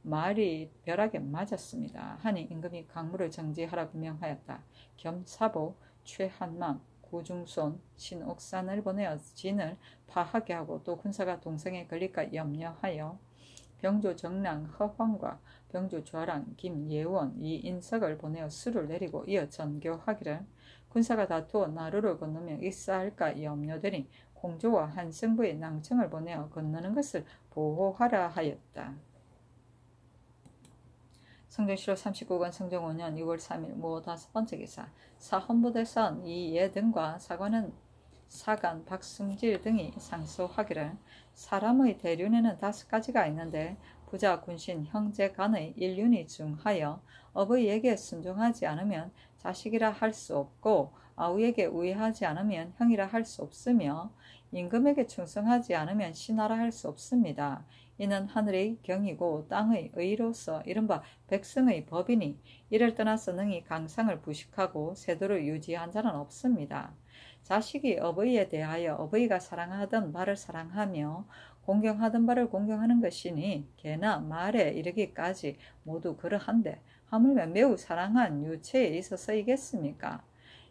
말이 벼락에 맞았습니다. 하니 임금이 강물을 정지하라고 명하였다. 겸사보 최한망 구중손 신옥산을 보내어 진을 파하게 하고 또 군사가 동성에 걸릴까 염려하여 병조 정랑 허황과 병조 좌랑 김예원 이인석을 보내어 수를 내리고 이어 전교하기를 군사가 다투어 나루를 건너며 익사할까 염려되니 공조와 한승부의 낭청을 보내어 건너는 것을 보호하라 하였다. 성종실록 39권 성종 5년 6월 3일 모 5번째 기사 사헌부대선 이예 등과 사관 박승질 등이 상소하기를 사람의 대륜에는 5가지가 있는데 부자 군신 형제 간의 일륜이 중하여 어버이에게 순종하지 않으면 자식이라 할 수 없고 아우에게 우애하지 않으면 형이라 할 수 없으며 임금에게 충성하지 않으면 신하라 할 수 없습니다. 이는 하늘의 경이고 땅의 의로서 이른바 백성의 법이니 이를 떠나서 능히 강상을 부식하고 세도를 유지한 자는 없습니다. 자식이 어버이에 대하여 어버이가 사랑하던 바를 사랑하며 공경하던 바를 공경하는 것이니 개나 말에 이르기까지 모두 그러한데 하물며 매우 사랑한 유체에 있어서이겠습니까?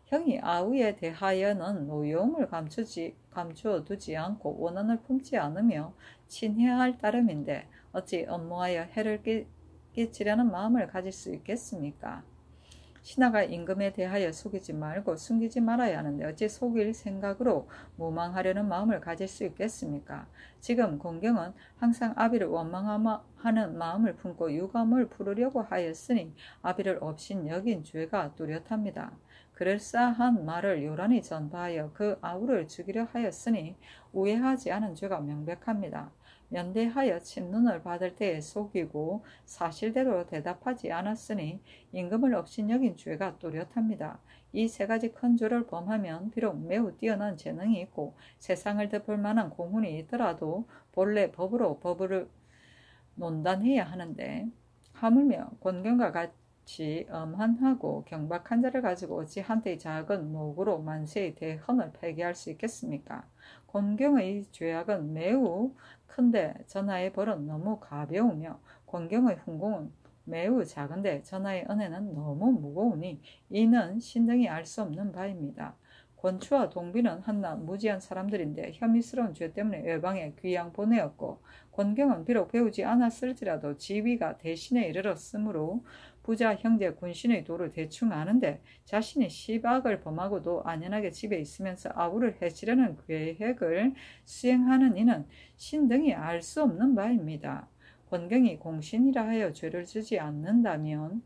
형이 아우에 대하여는 노여움을 감추어 두지 않고 원한을 품지 않으며 친해할 따름인데 어찌 엄모하여 해를 끼치려는 마음을 가질 수 있겠습니까? 신하가 임금에 대하여 속이지 말고 숨기지 말아야 하는데 어찌 속일 생각으로 무망하려는 마음을 가질 수 있겠습니까? 지금 공경은 항상 아비를 원망하는 마음을 품고 유감을 풀으려고 하였으니 아비를 없인 여긴 죄가 뚜렷합니다. 그럴싸한 말을 요란히 전파하여 그 아우를 죽이려 하였으니 우애하지 않은 죄가 명백합니다. 면대하여 침눈을 받을 때에 속이고 사실대로 대답하지 않았으니 임금을 없인 여긴 죄가 뚜렷합니다. 이 3가지 큰 죄를 범하면 비록 매우 뛰어난 재능이 있고 세상을 덮을 만한 공훈이 있더라도 본래 법으로 법을 논단해야 하는데 하물며 권경과 같이 엄한하고 경박한 자를 가지고 어찌 한때의 작은 노구로 만세의 대헌을 폐기할 수 있겠습니까? 권경의 죄악은 매우 큰데 전하의 벌은 너무 가벼우며 권경의 훈공은 매우 작은데 전하의 은혜는 너무 무거우니 이는 신등이 알 수 없는 바입니다. 권추와 동비는 한낱 무지한 사람들인데 혐의스러운 죄 때문에 외방에 귀양 보내었고 권경은 비록 배우지 않았을지라도 지위가 대신에 이르렀으므로 부자 형제 군신의 도를 대충 아는데 자신이 시박을 범하고도 안연하게 집에 있으면서 아우를 해치려는 계획을 수행하는 이는 신등이 알 수 없는 바입니다. 권경이 공신이라 하여 죄를 지지 않는다면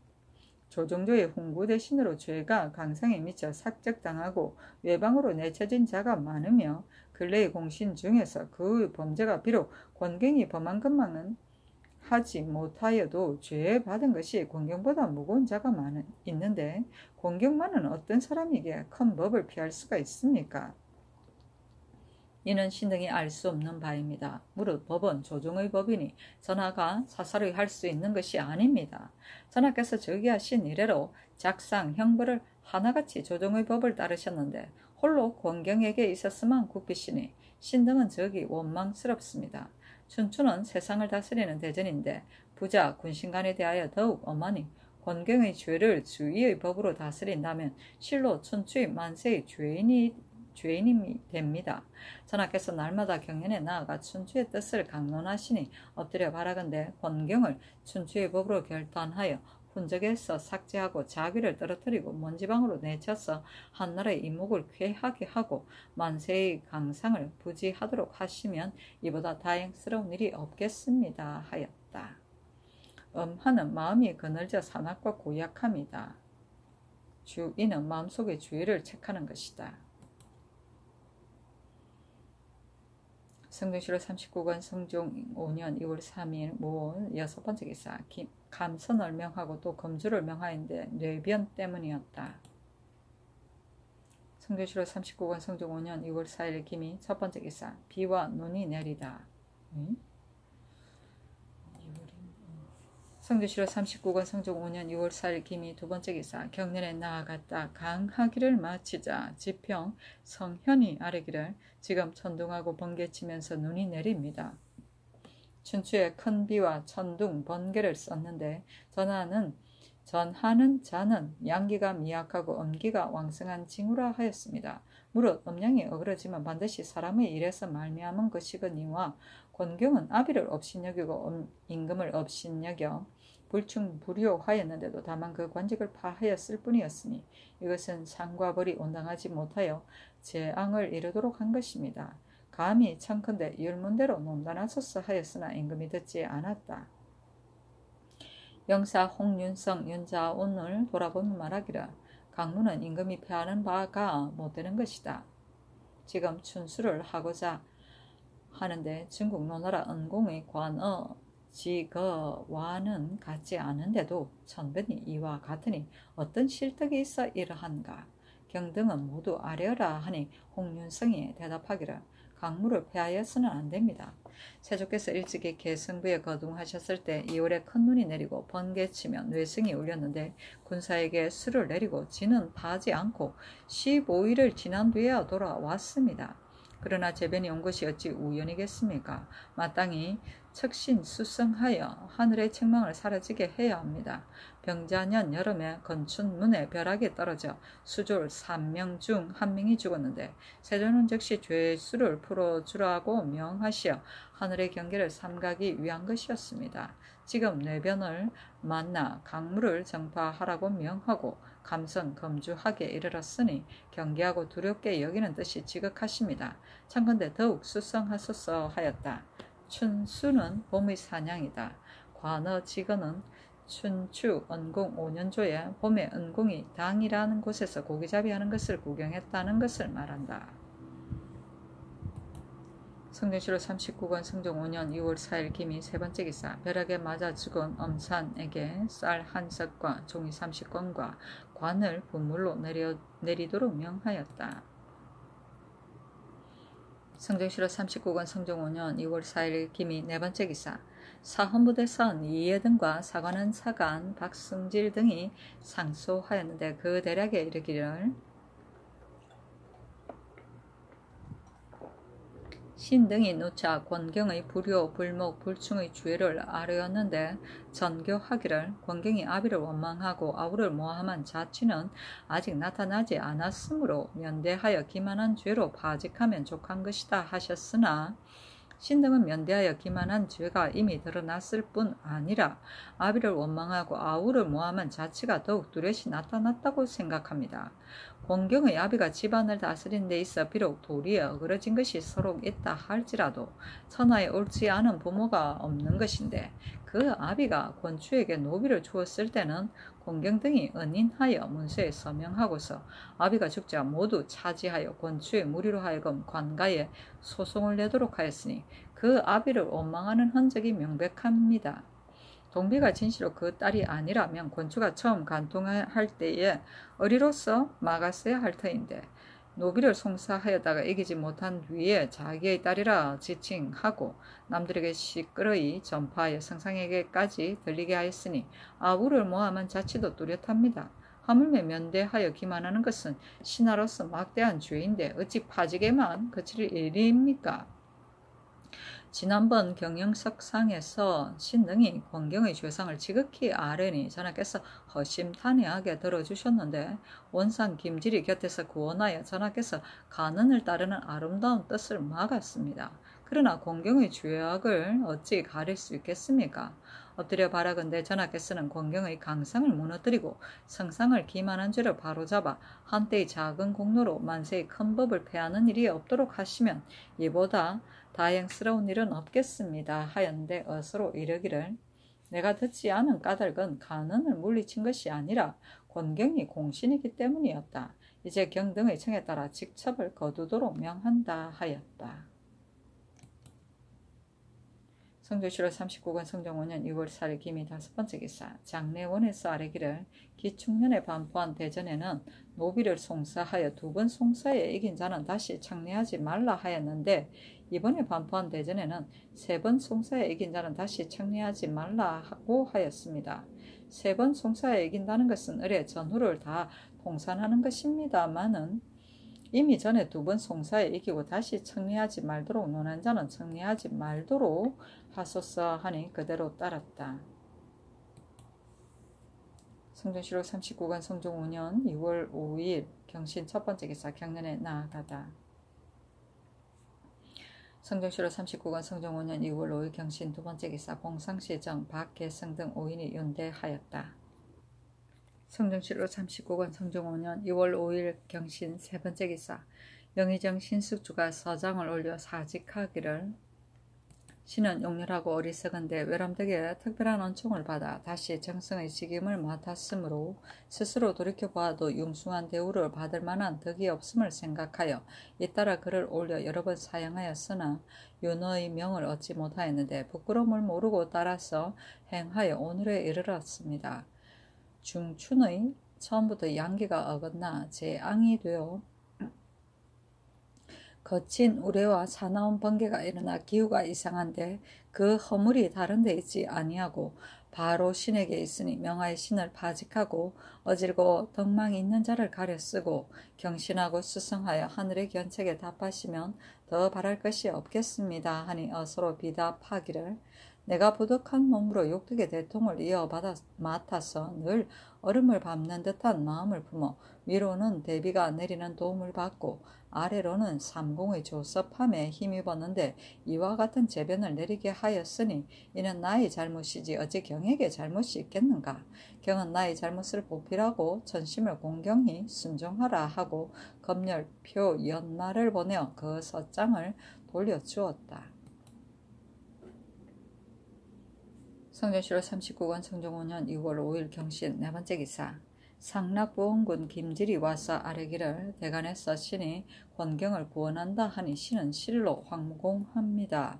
조정조의 훈구 대신으로 죄가 강상에 미쳐 삭적당하고 외방으로 내쳐진 자가 많으며 근래의 공신 중에서 그 범죄가 비록 권경이 범한 것만은 하지 못하여도 죄 받은 것이 권경보다 무거운 자가 있는데 권경만은 어떤 사람에게 큰 법을 피할 수가 있습니까? 이는 신등이 알 수 없는 바입니다. 무릇 법은 조정의 법이니 전하가 사사로이 할 수 있는 것이 아닙니다. 전하께서 즉위하신 이래로 작상, 형벌을 하나같이 조정의 법을 따르셨는데 홀로 권경에게 있었으면 굽히시니 신등은 적이 원망스럽습니다. 춘추는 세상을 다스리는 대전인데 부자, 군신간에 대하여 더욱 엄하니 권경의 죄를 주의의 법으로 다스린다면 실로 춘추의 만세의 죄인이 됩니다. 전하께서 날마다 경연에 나아가 춘추의 뜻을 강론하시니 엎드려 바라건대 권경을 춘추의 법으로 결단하여 훈적에서 삭제하고 자귀를 떨어뜨리고 먼지방으로 내쳐서 한나라의 이목을 쾌하게 하고 만세의 강상을 부지하도록 하시면 이보다 다행스러운 일이 없겠습니다 하였다. 엄하는 마음이 그늘져 사납고 고약합니다. 주인은 마음속의 주의를 책하는 것이다. 성종실록 39권 성종 5년 2월 3일 모원 6번째 기사 감선을 명하고 또 검주를 명하였는데 뇌변 때문이었다. 성종실록 39권 성종 5년 2월 4일 김이 첫번째 기사 비와 눈이 내리다. 성종실록 39권 성종 5년 2월 4일 김이 두번째 기사 경년에 나아갔다. 강하기를 마치자 지평 성현이 아뢰기를 지금 천둥하고 번개치면서 눈이 내립니다. 춘추에 큰 비와 천둥, 번개를 썼는데 전하는 자는 양기가 미약하고 음기가 왕성한 징후라 하였습니다. 무릇 음양이 어그러지면 반드시 사람의 일에서 말미암은 것이거니와 권경은 아비를 업신여기고 임금을 업신여겨 불충불효하였는데도 다만 그 관직을 파하였을 뿐이었으니 이것은 상과 벌이 온당하지 못하여 재앙을 이르도록 한 것입니다. 감히 청컨대 율문대로 논단하소서 하였으나 임금이 듣지 않았다. 영사 홍윤성 윤자온을 돌아보며 말하기를 강문은 임금이 패하는 바가 못되는 것이다. 지금 춘수를 하고자 하는데 중국 노나라 은공의 관어 지거와는 같지 않은데도 천변이 이와 같으니 어떤 실덕이 있어 이러한가. 경등은 모두 아뢰어라 하니 홍윤성이 대답하기를 강물을 폐하여서는 안됩니다. 세조께서 일찍이 개성부에 거둥하셨을 때 2월에 큰 눈이 내리고 번개치며 뇌승이 울렸는데 군사에게 수를 내리고 지는 파지 않고 15일을 지난 뒤에야 돌아왔습니다. 그러나 재변이 온 것이 어찌 우연이겠습니까? 마땅히 척신수성하여 하늘의 책망을 사라지게 해야 합니다. 병자년 여름에 건춘문에 벼락이 떨어져 수졸 3명 중 1명이 죽었는데 세조는 즉시 죄수를 풀어주라고 명하시어 하늘의 경계를 삼가기 위한 것이었습니다. 지금 뇌변을 만나 강물을 정파하라고 명하고 감선 검주하게 이르렀으니 경계하고 두렵게 여기는 뜻이 지극하십니다. 청컨대 더욱 수성하소서 하였다. 춘수는 봄의 사냥이다. 관어 지거는 춘추 은공 5년조에 봄에 은공이 당이라는 곳에서 고기잡이하는 것을 구경했다는 것을 말한다. 성종실록 39권 성종 5년 2월 4일 김이 세번째 기사 벼락에 맞아 죽은 엄산에게 쌀 한 석과 종이 30권과 관을 분물로 내리도록 명하였다. 성종실록 39권 성종 5년 2월 4일 김이 네번째 기사 사헌부대선 이해등과 사관원 사간 박승질 등이 상소하였는데 그 대략에 이르기를 신등이 누차 권경의 불효, 불목, 불충의 죄를 아뢰었는데 전교하기를 권경이 아비를 원망하고 아우를 모함한 자취는 아직 나타나지 않았으므로 면대하여 기만한 죄로 파직하면 족한 것이다 하셨으나 신등은 면대하여 기만한 죄가 이미 드러났을 뿐 아니라 아비를 원망하고 아우를 모함한 자취가 더욱 뚜렷이 나타났다고 생각합니다. 공경의 아비가 집안을 다스린 데 있어 비록 도리에 어그러진 것이 서로 있다 할지라도 천하에 옳지 않은 부모가 없는 것인데 그 아비가 권추에게 노비를 주었을 때는 공경 등이 은인하여 문서에 서명하고서 아비가 죽자 모두 차지하여 권추의 무리로 하여금 관가에 소송을 내도록 하였으니 그 아비를 원망하는 흔적이 명백합니다. 동비가 진시로 그 딸이 아니라면 권추가 처음 간통할 때에 어리로서 막았어야 할 터인데 노비를 송사하였다가 이기지 못한 뒤에 자기의 딸이라 지칭하고 남들에게 시끄러이 전파하여 상상에게까지 들리게 하였으니 아우를 모함한 자치도 뚜렷합니다. 하물며 면대하여 기만하는 것은 신하로서 막대한 죄인데 어찌 파직에만 그칠 일입니까? 지난번 경영석상에서 신등이 권경의 죄상을 지극히 아뢰니 전하께서 허심탄회하게 들어주셨는데 원상 김질이 곁에서 구원하여 전하께서 간언을 따르는 아름다운 뜻을 막았습니다. 그러나 권경의 죄악을 어찌 가릴 수 있겠습니까? 엎드려 바라건대 전하께서는 권경의 강상을 무너뜨리고 성상을 기만한 죄를 바로잡아 한때의 작은 공로로 만세의 큰 법을 폐하는 일이 없도록 하시면 이보다 다행스러운 일은 없겠습니다 하였는데 어서로 이르기를 내가 듣지 않은 까닭은 간언을 물리친 것이 아니라 권경이 공신이기 때문이었다. 이제 경등의 청에 따라 직첩을 거두도록 명한다 하였다. 성조실록 39권 성종 5년 2월 4일 기미 5번째 기사 장례원에서 아뢰기를 기축년에 반포한 대전에는 노비를 송사하여 2번 송사에 이긴 자는 다시 창례하지 말라 하였는데 이번에 반포한 대전에는 3번 송사에 이긴 자는 다시 창례하지 말라고 하였습니다. 3번 송사에 이긴다는 것은 을의 전후를 다 통산하는 것입니다마는 이미 전에 2번 송사에 이기고 다시 청리하지 말도록 논한 자는 청리하지 말도록 하소서 하니 그대로 따랐다. 성종실록 39권 성종 5년 2월 5일 경신 첫번째 기사 경년에 나아가다. 성종실록 39권 성종 5년 2월 5일 경신 두번째 기사 봉상시정 박계성 등 5인이 윤대하였다. 성종실록 39권 성종 5년 2월 5일 경신 세번째 기사 영의정 신숙주가 서장을 올려 사직하기를 신은 용렬하고 어리석은데 외람되게 특별한恩총을 받아 다시 정성의 직임을 맡았으므로 스스로 돌이켜보아도 융숭한 대우를 받을 만한 덕이 없음을 생각하여 잇따라 그를 올려 여러 번 사양하였으나 윤허의 명을 얻지 못하였는데 부끄러움을 모르고 따라서 행하여 오늘에 이르렀습니다. 중춘의 처음부터 양기가 어긋나 재앙이 되어 거친 우레와 사나운 번개가 일어나 기후가 이상한데 그 허물이 다른 데 있지 아니하고 바로 신에게 있으니 명하의 신을 파직하고 어질고 덕망이 있는 자를 가려 쓰고 경신하고 수성하여 하늘의 견책에 답하시면 더 바랄 것이 없겠습니다 하니 어서로 비답하기를 내가 부득한 몸으로 욕득의 대통을 맡아서 늘 얼음을 밟는 듯한 마음을 품어 위로는 대비가 내리는 도움을 받고 아래로는 삼공의 조섭함에 힘입었는데 이와 같은 재변을 내리게 하였으니 이는 나의 잘못이지 어찌 경에게 잘못이 있겠는가. 경은 나의 잘못을 보필하고 전심을 공경히 순종하라 하고 검열표 연말을 보내어 그 서장을 돌려주었다. 성종실록 39권 성종 5년 2월 5일 경신 네번째 기사 상락보원군 김질이 와서 아뢰기를 대간에서 신이 권경을 구원한다 하니 신은 실로 황공합니다.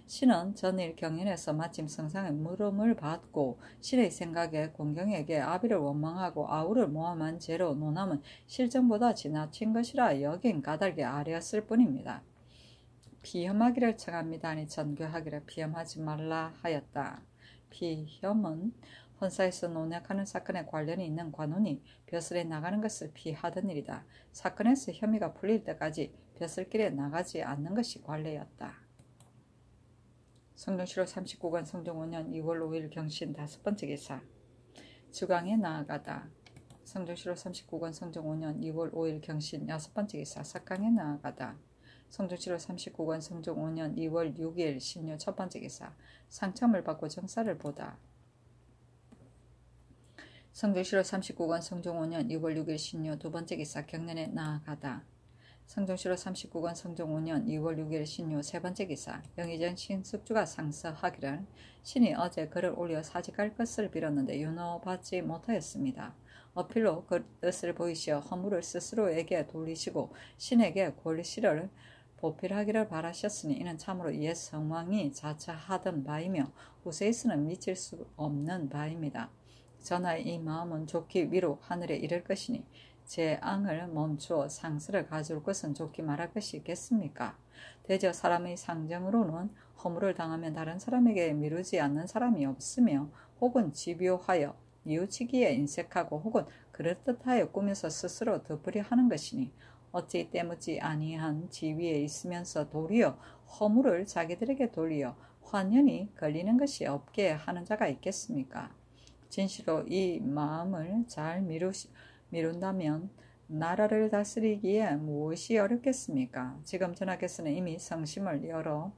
신은 전일 경연에서 마침 성상의 물음을 받고 신의 생각에 권경에게 아비를 원망하고 아우를 모함한 죄로 논함은 실정보다 지나친 것이라 여긴 까닭에 아뢰었을 뿐입니다. 피혐하기를 청합니다 하니 전교하기를 피혐하지 말라 하였다. 피혐은 헌사에서 논약하는 사건에 관련이 있는 관원이 벼슬에 나가는 것을 피하던 일이다. 사건에서 혐의가 풀릴 때까지 벼슬길에 나가지 않는 것이 관례였다. 성종실록 39권 성종 5년 2월 5일 경신 5번째 기사 주강에 나아가다. 성종실록 39권 성종 5년 2월 5일 경신 6번째 기사 석강에 나아가다. 성종실록 39권 성종 5년 2월 6일 신유 첫번째 기사 상첨을 받고 정사를 보다. 성종실록 39권 성종 5년 6월 6일 신유 두 번째 기사 경련에 나아가다. 성종실록 39권 성종 5년 6월 6일 신유 세 번째 기사 영의정 신숙주가 상서하기를 신이 어제 글을 올려 사직할 것을 빌었는데 윤호받지 못하였습니다. 어필로 그 뜻을 보이시어 허물을 스스로에게 돌리시고 신에게 권리실을 보필하기를 바라셨으니 이는 참으로 옛 성왕이 자처하던 바이며 후세에서는 미칠 수 없는 바입니다. 전하의 이 마음은 좋기 위로 하늘에 이를 것이니 제 앙을 멈추어 상스를 가져올 것은 좋게 말할 것이 있겠습니까? 대저 사람의 상정으로는 허물을 당하면 다른 사람에게 미루지 않는 사람이 없으며 혹은 집요하여 뉘우치기에 인색하고 혹은 그럴듯하여 꾸며서 스스로 덮으려 하는 것이니 어찌 때묻지 아니한 지위에 있으면서 도리어 허물을 자기들에게 돌리어 환연히 걸리는 것이 없게 하는 자가 있겠습니까? 진실로 이 마음을 잘 미룬다면 나라를 다스리기에 무엇이 어렵겠습니까? 지금 전하께서는 이미 성심을 열어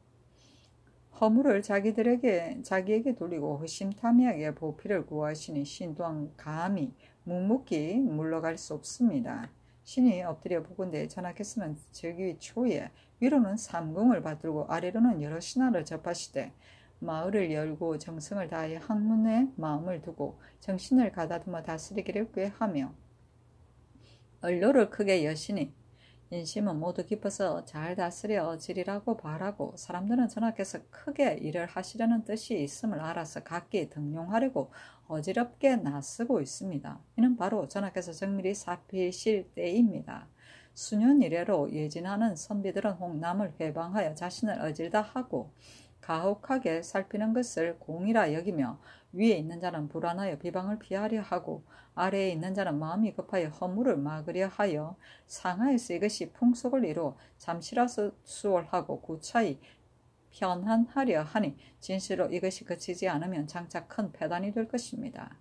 허물을 자기에게 돌리고 허심탄회하게 보필을 구하시니 신 또한 감히 묵묵히 물러갈 수 없습니다. 신이 엎드려 보건대 전하께서는 즉위 초에 위로는 삼궁을 받들고 아래로는 여러 신하를 접하시되 마을을 열고 정성을 다해 학문에 마음을 두고 정신을 가다듬어 다스리기를 꾀하며 언로를 크게 여시니 인심은 모두 깊어서 잘 다스려 지리라고 바라고 사람들은 전하께서 크게 일을 하시려는 뜻이 있음을 알아서 각기 등용하려고 어지럽게 나서고 있습니다. 이는 바로 전하께서 정밀히 살피실 때입니다. 수년 이래로 예진하는 선비들은 혹 남을 회방하여 자신을 어질다 하고 가혹하게 살피는 것을 공이라 여기며 위에 있는 자는 불안하여 비방을 피하려 하고 아래에 있는 자는 마음이 급하여 허물을 막으려 하여 상하에서 이것이 풍속을 이루어 잠시라도 수월하고 구차히 편안하려 하니 진실로 이것이 그치지 않으면 장차 큰 폐단이 될 것입니다.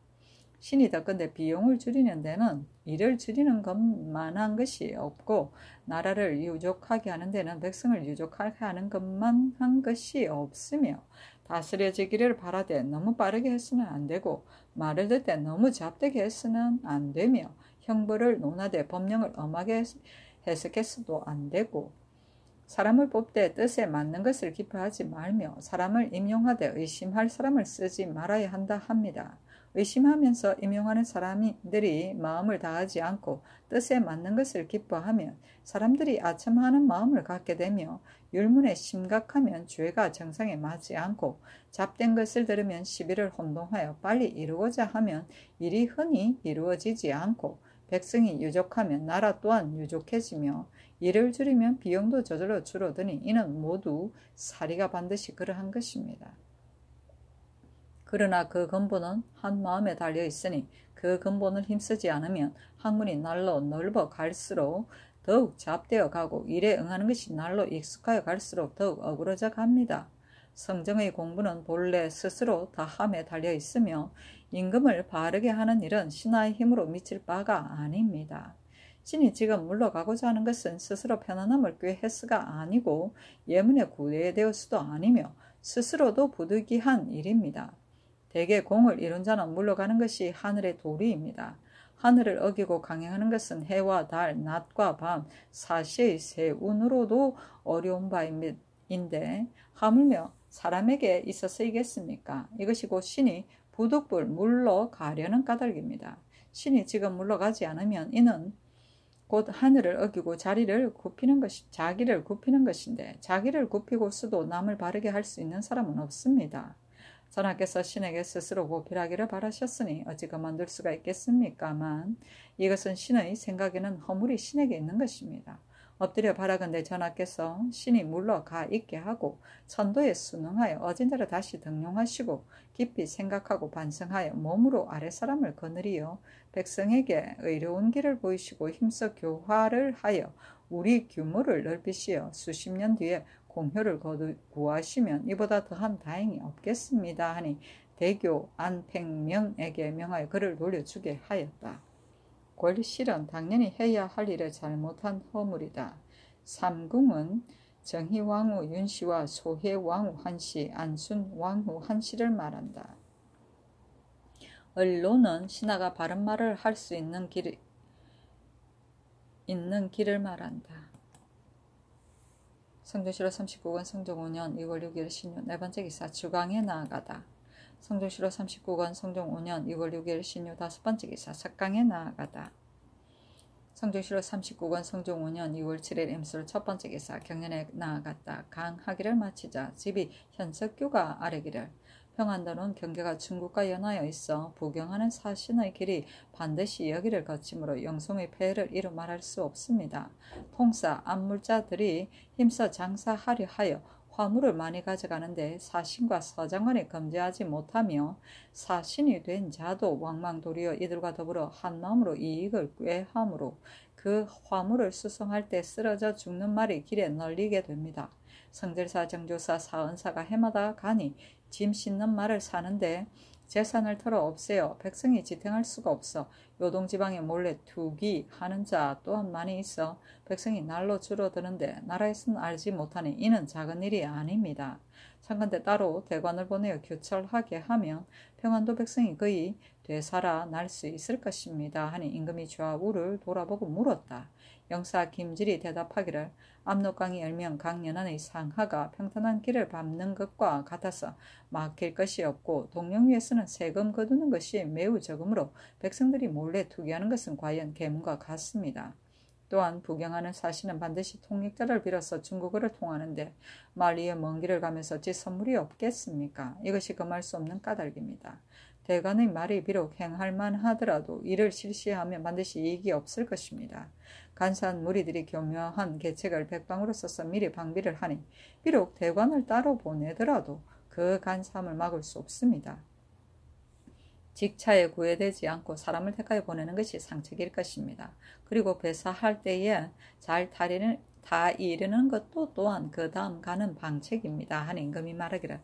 신이 덕건대 비용을 줄이는 데는 일을 줄이는 것만한 것이 없고 나라를 유족하게 하는 데는 백성을 유족하게 하는 것만 한 것이 없으며 다스려지기를 바라되 너무 빠르게 해서는 안 되고 말을 듣되 너무 잡되게 해서는 안 되며 형벌을 논하되 법령을 엄하게 해석해서도 안 되고 사람을 뽑되 뜻에 맞는 것을 기뻐하지 말며 사람을 임용하되 의심할 사람을 쓰지 말아야 한다 합니다. 의심하면서 임용하는 사람들이 마음을 다하지 않고 뜻에 맞는 것을 기뻐하면 사람들이 아첨하는 마음을 갖게 되며 율문에 심각하면 죄가 정상에 맞지 않고 잡된 것을 들으면 시비를 혼동하여 빨리 이루고자 하면 일이 흔히 이루어지지 않고 백성이 유족하면 나라 또한 유족해지며 일을 줄이면 비용도 저절로 줄어드니 이는 모두 사리가 반드시 그러한 것입니다. 그러나 그 근본은 한 마음에 달려 있으니 그 근본을 힘쓰지 않으면 학문이 날로 넓어 갈수록 더욱 잡되어 가고 일에 응하는 것이 날로 익숙하여 갈수록 더욱 어그러져 갑니다. 성정의 공부는 본래 스스로 다함에 달려 있으며 임금을 바르게 하는 일은 신하의 힘으로 미칠 바가 아닙니다. 신이 지금 물러가고자 하는 것은 스스로 편안함을 꾀해서가 아니고 예문에 구애되어서도 아니며 스스로도 부득이한 일입니다. 대개 공을 이룬 자는 물러가는 것이 하늘의 도리입니다. 하늘을 어기고 강행하는 것은 해와 달, 낮과 밤, 사시의 세운으로도 어려운 바인데 하물며 사람에게 있어서이겠습니까? 이것이 곧 신이 부득불 물러가려는 까닭입니다. 신이 지금 물러가지 않으면 이는 곧 하늘을 어기고 자기를 굽히는 것인데 자기를 굽히고서도 남을 바르게 할 수 있는 사람은 없습니다. 전하께서 신에게 스스로 보필하기를 바라셨으니 어찌 그만둘 수가 있겠습니까만 이것은 신의 생각에는 허물이 신에게 있는 것입니다. 엎드려 바라건대 전하께서 신이 물러가 있게 하고 천도에 순응하여 어진 자를 다시 등용하시고 깊이 생각하고 반성하여 몸으로 아랫사람을 거느리어 백성에게 의로운 길을 보이시고 힘써 교화를 하여 우리 규모를 넓히시어 수십 년 뒤에 공효를 구하시면 이보다 더한 다행이 없겠습니다 하니 대교 안팽명에게 명하여 그를 돌려주게 하였다. 권리실은 당연히 해야 할 일을 잘못한 허물이다. 삼궁은 정희왕후 윤씨와 소혜왕후 한씨, 안순왕후 한씨를 말한다. 언론은 신하가 바른 말을 할 수 있는 길을 말한다. 성종실록 39권 성종 5년 2월 6일 신유 네 번째 기사 주강에 나아가다. 성종실록 39권 성종 5년 2월 6일 신유 다섯 번째 기사 석강에 나아가다. 성종실록 39권 성종 5년 2월 7일 임술 첫 번째 기사 경연에 나아갔다. 강하기를 마치자 집이 현석규가 아뢰기를 평안도는 경계가 중국과 연하여 있어 부경하는 사신의 길이 반드시 여기를 거치므로 영송의 폐해를 이루 말할 수 없습니다. 통사 암물자들이 힘써 장사하려 하여 화물을 많이 가져가는데 사신과 서장관이 금지하지 못하며 사신이 된 자도 왕망도리어 이들과 더불어 한마음으로 이익을 꾀하므로 그 화물을 수송할 때 쓰러져 죽는 말이 길에 널리게 됩니다. 성질사, 정조사, 사은사가 해마다 가니 짐 싣는 말을 사는데 재산을 털어 없애어 백성이 지탱할 수가 없어 요동지방에 몰래 투기하는 자 또한 많이 있어 백성이 날로 줄어드는데 나라에서는 알지 못하니 이는 작은 일이 아닙니다. 참건대 따로 대관을 보내어 교철하게 하면 평안도 백성이 거의 되살아 날 수 있을 것입니다. 하니 임금이 좌우를 돌아보고 물었다. 영사 김질이 대답하기를 압록강이 열면 강연안의 상하가 평탄한 길을 밟는 것과 같아서 막힐 것이 없고 동령 위에서는 세금 거두는 것이 매우 적으므로 백성들이 몰래 투기하는 것은 과연 계문과 같습니다. 또한 부경하는 사신은 반드시 통역자를 빌어서 중국어를 통하는데 말 위에 먼 길을 가면서 어찌 선물이 없겠습니까? 이것이 금할 수 없는 까닭입니다. 대관의 말이 비록 행할만 하더라도 이를 실시하면 반드시 이익이 없을 것입니다. 간사한 무리들이 교묘한 계책을 백방으로 써서 미리 방비를 하니 비록 대관을 따로 보내더라도 그 간사함을 막을 수 없습니다. 직차에 구애되지 않고 사람을 택하여 보내는 것이 상책일 것입니다. 그리고 배사할 때에 잘 다 이르는 것도 또한 그 다음 가는 방책입니다. 하는 임금이 말하기를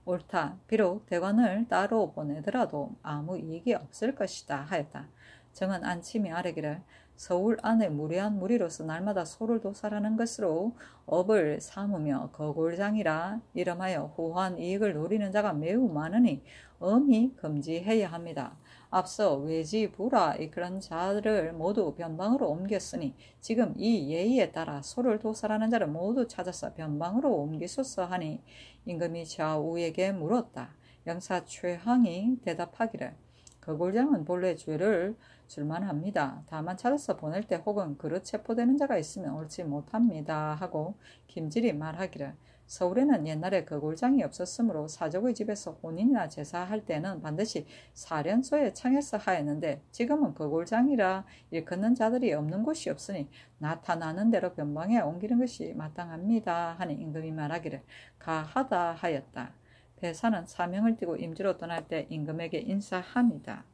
옳다. 비록 대관을 따로 보내더라도 아무 이익이 없을 것이다 하였다. 정은 안침이 아뢰기를 서울 안에 무례한 무리로서 날마다 소를 도살하는 것으로 업을 삼으며 거골장이라 이름하여 후한 이익을 노리는 자가 매우 많으니 엄히 금지해야 합니다. 앞서 외지부라 이끄는 자를 모두 변방으로 옮겼으니 지금 이 예의에 따라 소를 도살하는 자를 모두 찾아서 변방으로 옮기소서 하니 임금이 좌우에게 물었다. 영사 최항이 대답하기를 거골장은 본래 죄를 줄만합니다. 다만 찾아서 보낼 때 혹은 그릇 체포되는 자가 있으면 옳지 못합니다. 하고 김질이 말하기를 서울에는 옛날에 거골장이 없었으므로 사족의 집에서 혼인이나 제사할 때는 반드시 사련소에 청해서 하였는데 지금은 거골장이라 일컫는 자들이 없는 곳이 없으니 나타나는 대로 변방에 옮기는 것이 마땅합니다. 하니 임금이 말하기를 가하다 하였다. 배사는 사명을 띠고 임지로 떠날 때 임금에게 인사합니다.